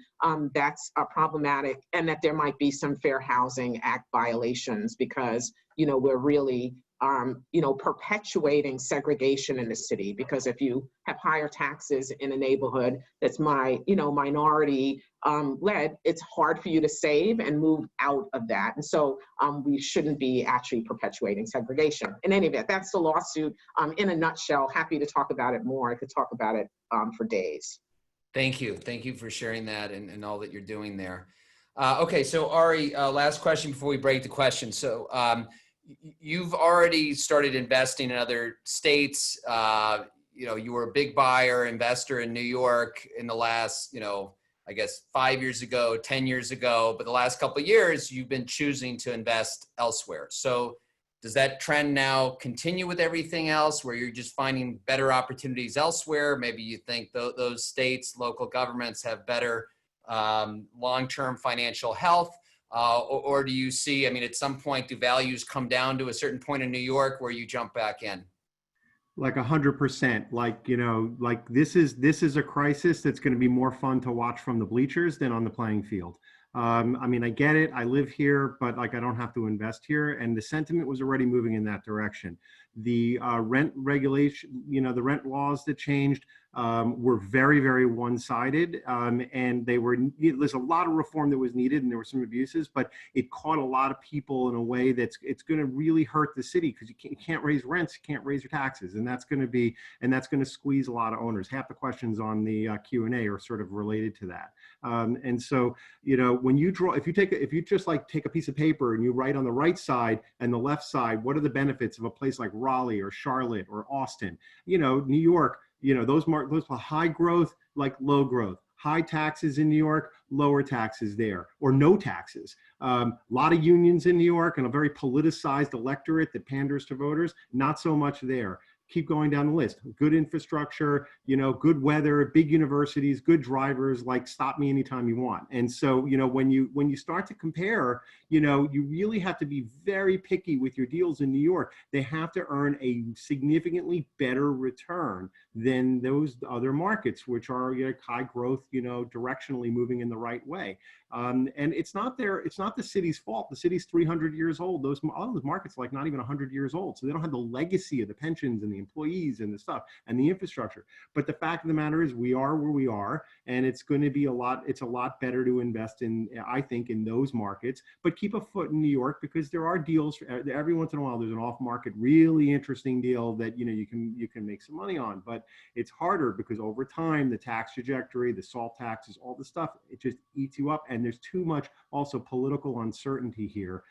S3: That's problematic, and that there might be some Fair Housing Act violations because, we're really perpetuating segregation in the city, because if you have higher taxes in a neighborhood that's minority led, it's hard for you to save and move out of that. And so we shouldn't be actually perpetuating segregation. In any event, that's the lawsuit in a nutshell. Happy to talk about it more. I could talk about it for days.
S1: Thank you. Thank you for sharing that and all that you're doing there. Okay, so Ari, last question before we break the question. So you've already started investing in other states. You were a big buyer, investor in New York in the last, I guess 5 years ago, 10 years ago, but the last couple of years, you've been choosing to invest elsewhere. So does that trend now continue with everything else where you're just finding better opportunities elsewhere? Maybe you think those states, local governments have better long-term financial health? Or do you see, at some point, do values come down to a certain point in New York where you jump back in?
S4: Like 100%. Like this is a crisis that's going to be more fun to watch from the bleachers than on the playing field. I get it. I live here, but I don't have to invest here. And the sentiment was already moving in that direction. The rent regulation, the rent laws that changed were very, very one-sided. And there's a lot of reform that was needed, and there were some abuses, but it caught a lot of people in a way it's going to really hurt the city because you can't raise rents, you can't raise your taxes, and that's going to squeeze a lot of owners. Half the questions on the Q&A are sort of related to that. And so, when you draw, if you just take a piece of paper and you write on the right side and the left side, what are the benefits of a place like Raleigh or Charlotte or Austin? New York, those high growth, low growth, high taxes in New York, lower taxes there, or no taxes. A lot of unions in New York and a very politicized electorate that panders to voters, not so much there. Keep going down the list. Good infrastructure, good weather, big universities, good drivers, stop me anytime you want. And so, when you start to compare, you really have to be very picky with your deals in New York. They have to earn a significantly better return than those other markets, which are high growth, directionally moving in the right way. And it's not the city's fault. The city's 300 years old. Those markets are not even 100 years old. So they don't have the legacy of the pensions and the employees and the stuff and the infrastructure. But the fact of the matter is we are where we are, and it's going to be it's a lot better to invest in, I think, in those markets, but keep a foot in New York because there are deals every once in a while. There's an off market, really interesting deal that, you can make some money on, but it's harder because over time, the tax trajectory, the SALT taxes, all the stuff, it just eats you up. And there's too much also political uncertainty here.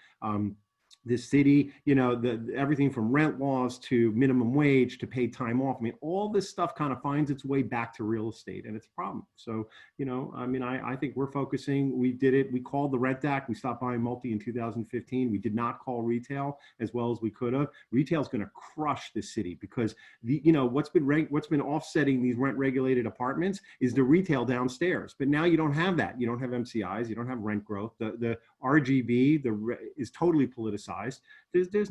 S4: The city, everything from rent laws to minimum wage to paid time off. All this stuff kind of finds its way back to real estate, and it's a problem. So, I think we're focusing. We did it. We called the Rent Act. We stopped buying multi in 2015. We did not call retail as well as we could have. Retail is going to crush the city because what's been offsetting these rent regulated apartments is the retail downstairs. But now you don't have that. You don't have MCIs. You don't have rent growth. The RGB is totally politicized. It's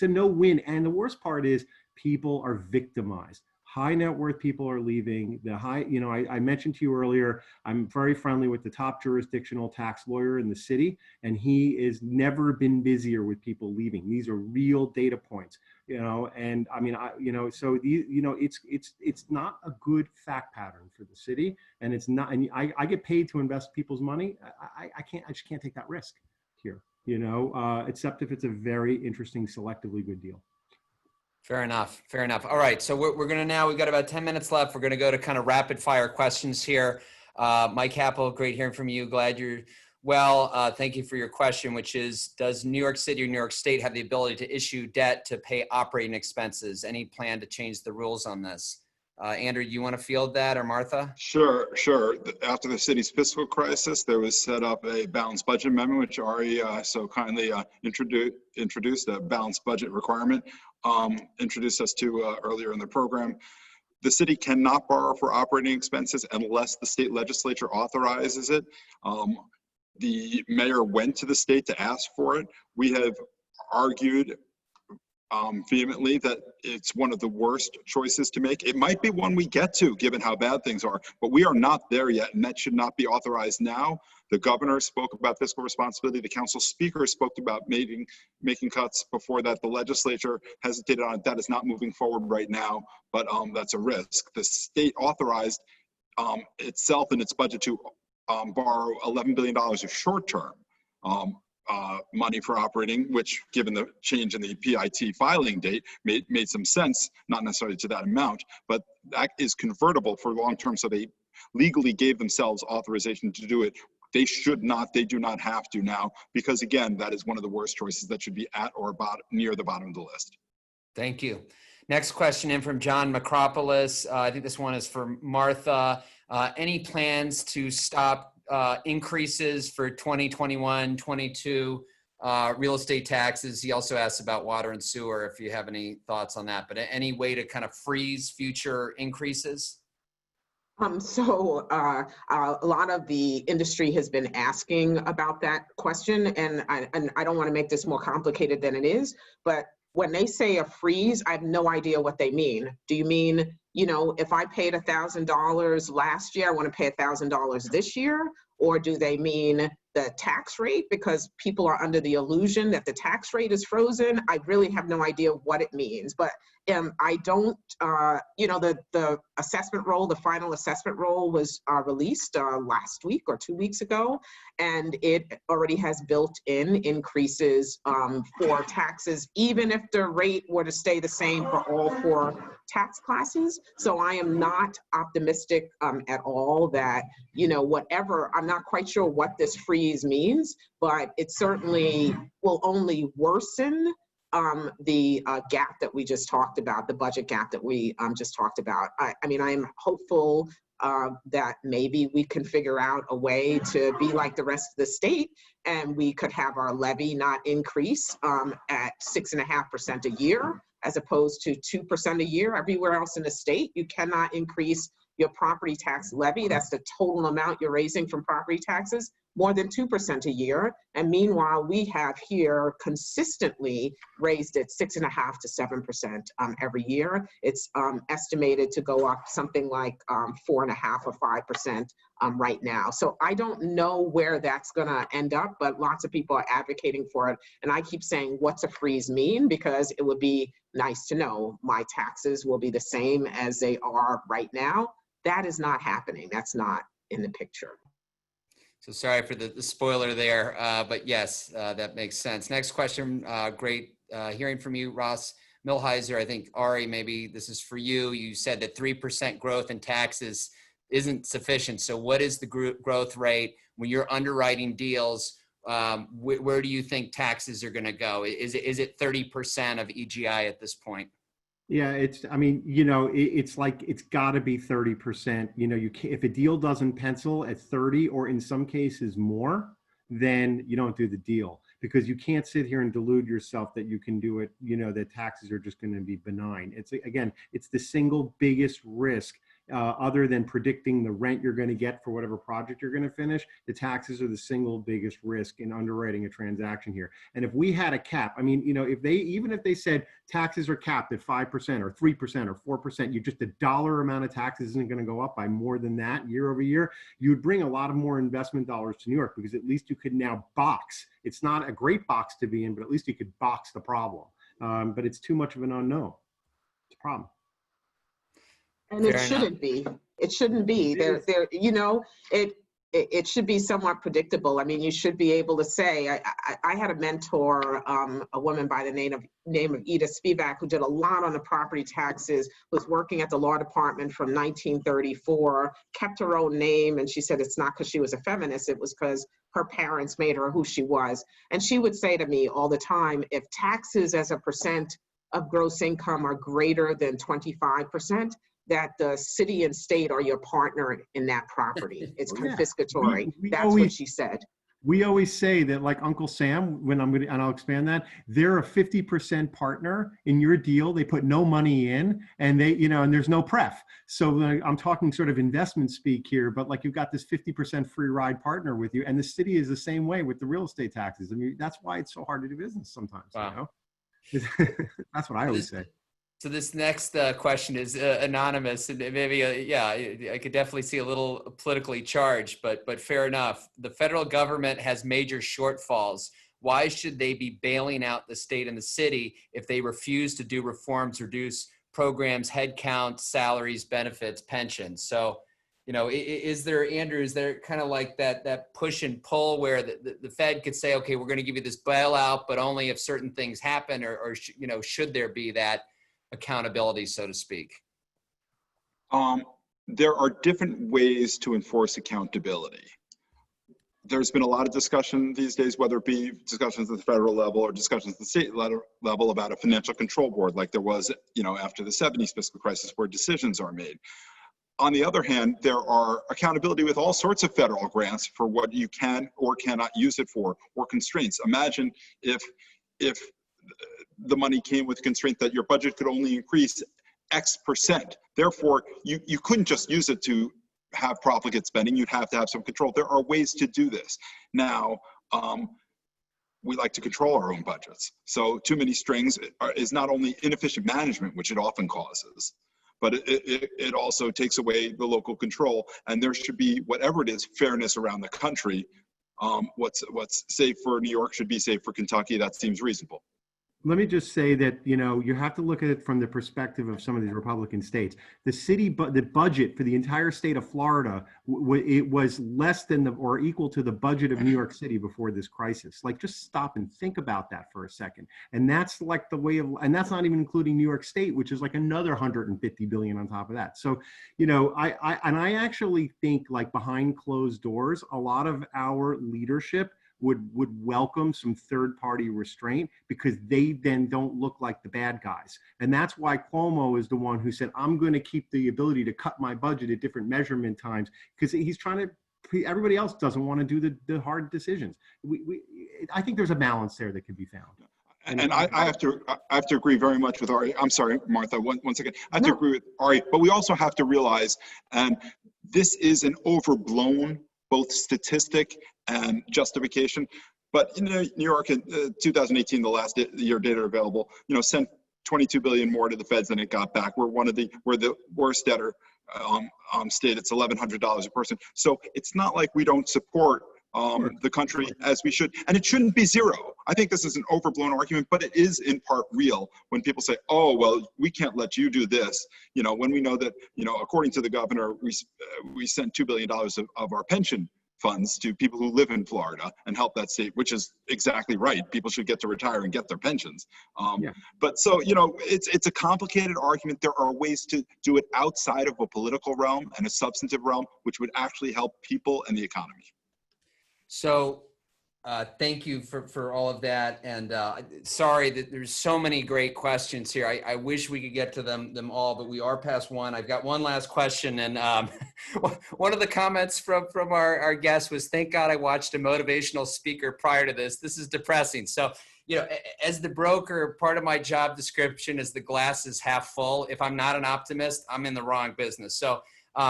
S4: a no-win. And the worst part is people are victimized. High net worth people are leaving. I mentioned to you earlier, I'm very friendly with the top jurisdictional tax lawyer in the city, and he has never been busier with people leaving. These are real data points, so it's not a good fact pattern for the city, and it's not. And I get paid to invest people's money. I just can't take that risk here, except if it's a very interesting, selectively good deal.
S1: Fair enough. Fair enough. All right. So we're going to we've got about 10 minutes left. We're going to go to kind of rapid fire questions here. Mike Happel, great hearing from you. Glad you're well. Thank you for your question, which is, does New York City or New York State have the ability to issue debt to pay operating expenses? Any plan to change the rules on this? Andrew, you want to field that, or Martha?
S2: Sure. After the city's fiscal crisis, there was set up a balanced budget amendment, which Ari so kindly introduced a balanced budget requirement, introduced us to earlier in the program. The city cannot borrow for operating expenses unless the state legislature authorizes it. The mayor went to the state to ask for it. We have argued vehemently that it's one of the worst choices to make. It might be one we get to, given how bad things are, but we are not there yet, and that should not be authorized now. The governor spoke about fiscal responsibility. The council speaker spoke about making cuts before that. The legislature hesitated on it. That is not moving forward right now, but that's a risk. The state authorized itself in its budget to borrow $11 billion of short-term money for operating, which given the change in the PIT filing date made some sense, not necessarily to that amount, but that is convertible for long-term. So they legally gave themselves authorization to do it. They should not, they do not have to now, because again, that is one of the worst choices that should be at or about near the bottom of the list.
S1: Thank you. Next question in from John Macropolis. I think this one is for Martha. Any plans to stop increases for 2021, 22 real estate taxes? He also asks about water and sewer, if you have any thoughts on that, but any way to kind of freeze future increases?
S3: A lot of the industry has been asking about that question, and I don't want to make this more complicated than it is, but when they say a freeze, I have no idea what they mean. Do you mean, if I paid $1,000 last year, I want to pay $1,000 this year? Or do they mean the tax rate, because people are under the illusion that the tax rate is frozen? I really have no idea what it means, but I don't, the assessment roll, the final assessment roll was released last week or 2 weeks ago, and it already has built-in increases for taxes, even if the rate were to stay the same for all 4 tax classes. So I am not optimistic at all that, whatever, I'm not quite sure what this freeze means, but it certainly will only worsen the gap that we just talked about, the budget gap that we just talked about. I am hopeful that maybe we can figure out a way to be like the rest of the state, and we could have our levy not increase at 6.5% a year, as opposed to 2% a year. Everywhere else in the state, you cannot increase your property tax levy, that's the total amount you're raising from property taxes, more than 2% a year. And meanwhile, we have here consistently raised it 6.5% to 7% every year. It's estimated to go up something like 4.5% or 5% right now. So I don't know where that's gonna end up, but lots of people are advocating for it. And I keep saying, what's a freeze mean? Because it would be nice to know my taxes will be the same as they are right now. That is not happening. That's not in the picture.
S1: So sorry for the spoiler there, but yes, that makes sense. Next question, great hearing from you, Ross Milheiser. I think, Ari, maybe this is for you. You said that 3% growth in taxes isn't sufficient. So what is the growth rate when you're underwriting deals? Where do you think taxes are gonna go? Is it 30% of EGI at this point?
S4: Yeah, it's like it's got to be 30%. You can't, if a deal doesn't pencil at 30 or in some cases more, then you don't do the deal, because you can't sit here and delude yourself that you can do it. That taxes are just going to be benign. It's the single biggest risk. Other than predicting the rent you're going to get for whatever project you're going to finish, the taxes are the single biggest risk in underwriting a transaction here. And if we had a cap, if they said taxes are capped at 5% or 3% or 4%, you just, the dollar amount of taxes isn't going to go up by more than that year over year, you would bring a lot of more investment dollars to New York, because at least you could now box. It's not a great box to be in, but at least you could box the problem. But it's too much of an unknown. It's a problem.
S3: And it shouldn't be. It shouldn't be. It should be somewhat predictable. You should be able to say, I had a mentor, a woman by the name of Edith Spivak, who did a lot on the property taxes, was working at the law department from 1934, kept her own name, and she said it's not because she was a feminist, it was because her parents made her who she was. And she would say to me all the time, if taxes as a percent of gross income are greater than 25%, that the city and state are your partner in that property. It's confiscatory. That's what she said.
S4: We always say that, like Uncle Sam, and I'll expand that, they're a 50% partner in your deal. They put no money in, and and there's no pref. So I'm talking sort of investment speak here, but like, you've got this 50% free ride partner with you, and the city is the same way with the real estate taxes. That's why it's so hard to do business sometimes.
S1: Wow.
S4: That's what I always say.
S1: So this next question is anonymous, and maybe, I could definitely see a little politically charged, but fair enough. The federal government has major shortfalls. Why should they be bailing out the state and the city if they refuse to do reforms, reduce programs, headcount, salaries, benefits, pensions? So is there, Andrew, is there kind of like that push and pull where the Fed could say, okay, we're going to give you this bailout, but only if certain things happen, or should there be that accountability, so to speak?
S2: There are different ways to enforce accountability. There's been a lot of discussion these days, whether it be discussions at the federal level or discussions at the state level about a financial control board, like there was, after the 70s fiscal crisis, where decisions are made. On the other hand, there are accountability with all sorts of federal grants for what you can or cannot use it for, or constraints. Imagine if the money came with constraint that your budget could only increase X%. Therefore, you couldn't just use it to have profligate spending. You'd have to have some control. There are ways to do this. Now, we like to control our own budgets. So too many strings is not only inefficient management, which it often causes, but it also takes away the local control. And there should be, whatever it is, fairness around the country. What's safe for New York should be safe for Kentucky. That seems reasonable.
S4: Let me just say that, you have to look at it from the perspective of some of these Republican states. The budget for the entire state of Florida, it was less than or equal to the budget of New York City before this crisis. Like, just stop and think about that for a second. And that's like the way of, and that's not even including New York State, which is like another 150 billion on top of that. So, I actually think, like, behind closed doors, a lot of our leadership would welcome some third-party restraint, because they then don't look like the bad guys. And that's why Cuomo is the one who said, I'm going to keep the ability to cut my budget at different measurement times, because he's trying to, everybody else doesn't want to do the hard decisions. I think there's a balance there that can be found.
S2: And I have to agree very much with Ari. I'm sorry, Martha, one second. I have to agree with Ari, but we also have to realize, and this is an overblown both statistic and justification. But in New York in 2018, the last year data available, sent 22 billion more to the feds than it got back. We're the worst debtor state. It's $1,100 a person. So it's not like we don't support the country as we should. And it shouldn't be zero. I think this is an overblown argument, but it is in part real when people say, oh, well, we can't let you do this. When we know that, according to the governor, we sent $2 billion of our pension funds to people who live in Florida and help that state, which is exactly right. People should get to retire and get their pensions. But so, it's a complicated argument. There are ways to do it outside of a political realm and a substantive realm, which would actually help people and the economy.
S1: So thank you for all of that. And sorry that there's so many great questions here. I wish we could get to them all, but we are past one. I've got one last question. And one of the comments from our guest was, thank God I watched a motivational speaker prior to this. This is depressing. So, as the broker, part of my job description is the glass is half full. If I'm not an optimist, I'm in the wrong business. So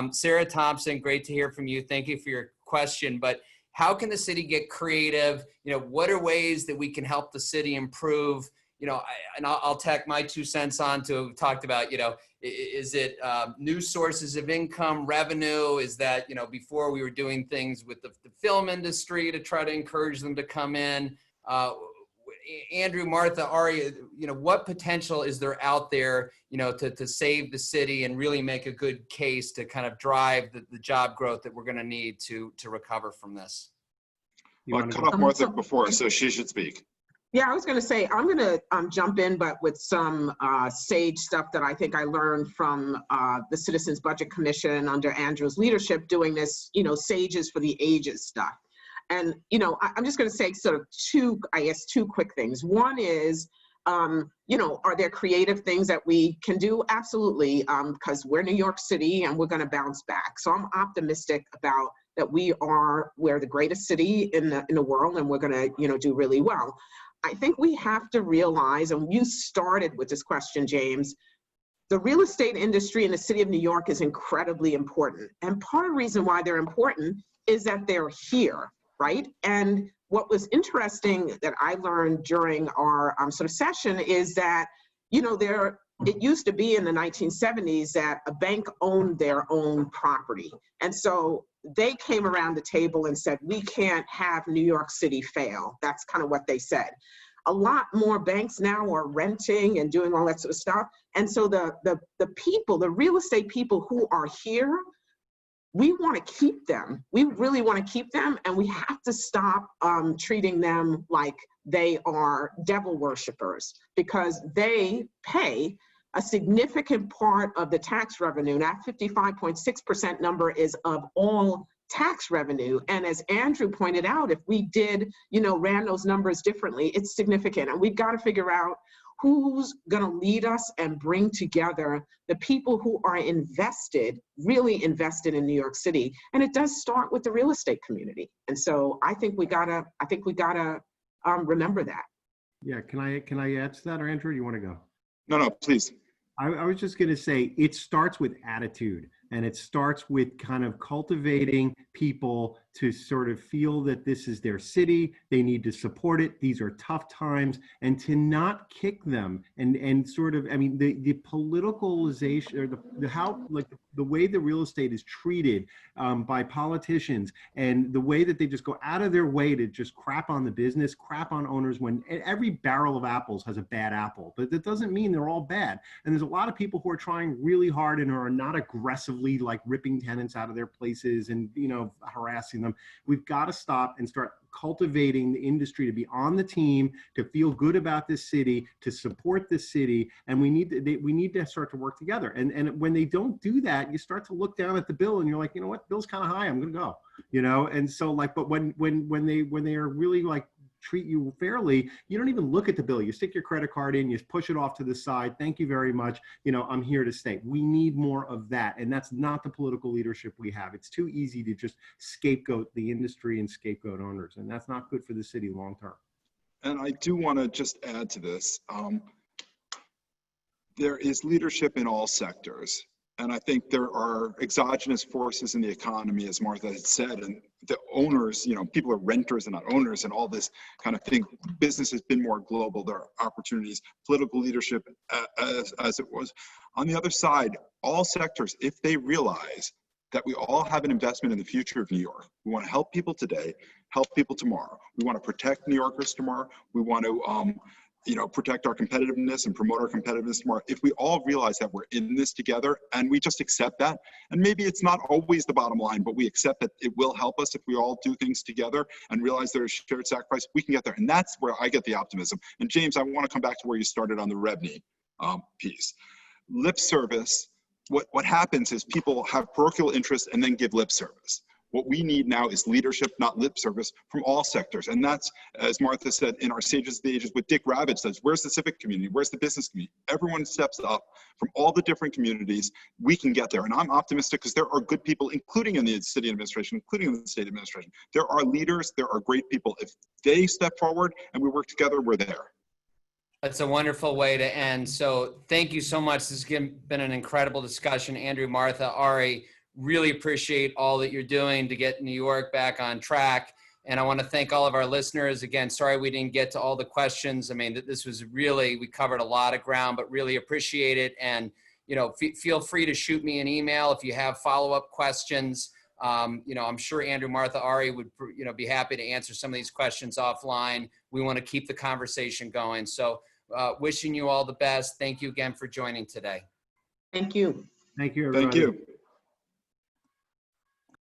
S1: Sarah Thompson, great to hear from you. Thank you for your question. But how can the city get creative? What are ways that we can help the city improve? And I'll tack my 2 cents on to talked about, is it new sources of income, revenue? Is that, before we were doing things with the film industry to try to encourage them to come in? Andrew, Martha, Ari, what potential is there out there, to save the city and really make a good case to kind of drive the job growth that we're going to need to recover from this?
S2: Well, I cut off Martha before, so she should speak.
S3: Yeah, I was going to say, I'm going to jump in, but with some sage stuff that I think I learned from the Citizens Budget Commission under Andrew's leadership, doing this, sages for the ages stuff. And, I'm just going to say sort of two quick things. One is, are there creative things that we can do? Absolutely, because we're New York City and we're going to bounce back. So I'm optimistic about that. We're the greatest city in the world, and we're going to, do really well. I think we have to realize, and you started with this question, James, the real estate industry in the city of New York is incredibly important. And part of the reason why they're important is that they're here. Right. And what was interesting that I learned during our sort of session is that, it used to be in the 1970s that a bank owned their own property. And so they came around the table and said, we can't have New York City fail. That's kind of what they said. A lot more banks now are renting and doing all that sort of stuff. And so the people, the real estate people who are here, we want to keep them. We really want to keep them, and we have to stop treating them like they are devil worshipers, because they pay a significant part of the tax revenue. That 55.6% number is of all tax revenue. And as Andrew pointed out, if we did, ran those numbers differently, it's significant. And we've got to figure out who's going to lead us and bring together the people who are invested, really invested in New York City. And it does start with the real estate community. And so I think we gotta remember that.
S4: Yeah, can I add to that, or Andrew, you want to go?
S2: No, please.
S4: I was just going to say, it starts with attitude, and it starts with kind of cultivating people to sort of feel that this is their city. They need to support it. These are tough times, and to not kick them and sort of, I mean, the politicalization, or the way the real estate is treated by politicians, and the way that they just go out of their way to just crap on the business, crap on owners, when every barrel of apples has a bad apple, but that doesn't mean they're all bad. And there's a lot of people who are trying really hard and are not aggressively like ripping tenants out of their places and, harassing them. We've got to stop and start cultivating the industry to be on the team, to feel good about this city, to support this city, and we need to start to work together. And when they don't do that, you start to look down at the bill and you're like, you know what, bill's kind of high, I'm gonna go, And so but when they are really like treat you fairly, you don't even look at the bill. You stick your credit card in, you push it off to the side. Thank you very much. I'm here to stay. We need more of that. And that's not the political leadership we have. It's too easy to just scapegoat the industry and scapegoat owners. And that's not good for the city long term.
S2: And I do want to just add to this. There is leadership in all sectors. And I think there are exogenous forces in the economy, as Martha had said, and the owners, people are renters and not owners and all this kind of thing. Business has been more global. There are opportunities, political leadership as it was. On the other side, all sectors, if they realize that we all have an investment in the future of New York, we want to help people today, help people tomorrow. We want to protect New Yorkers tomorrow. We want to, protect our competitiveness and promote our competitiveness tomorrow. If we all realize that we're in this together and we just accept that, and maybe it's not always the bottom line, but we accept that it will help us if we all do things together and realize there's shared sacrifice, we can get there. And that's where I get the optimism. And James, I want to come back to where you started on the REBNY piece. Lip service, what happens is people have parochial interest and then give lip service. What we need now is leadership, not lip service, from all sectors. And that's, as Martha said, in our Sages of the Ages, what Dick Ravitch says, where's the civic community? Where's the business community? Everyone steps up from all the different communities. We can get there. And I'm optimistic because there are good people, including in the city administration, including in the state administration. There are leaders, there are great people. If they step forward and we work together, we're there.
S1: That's a wonderful way to end. So thank you so much. This has been an incredible discussion. Andrew, Martha, Ari, really appreciate all that you're doing to get New York back on track. And I want to thank all of our listeners. Again, sorry we didn't get to all the questions. I mean, this was really, we covered a lot of ground, but really appreciate it. And, feel free to shoot me an email if you have follow-up questions. I'm sure Andrew, Martha, Ari would, be happy to answer some of these questions offline. We want to keep the conversation going. So wishing you all the best. Thank you again for joining today.
S3: Thank you.
S4: Thank you, everybody.
S2: Thank you.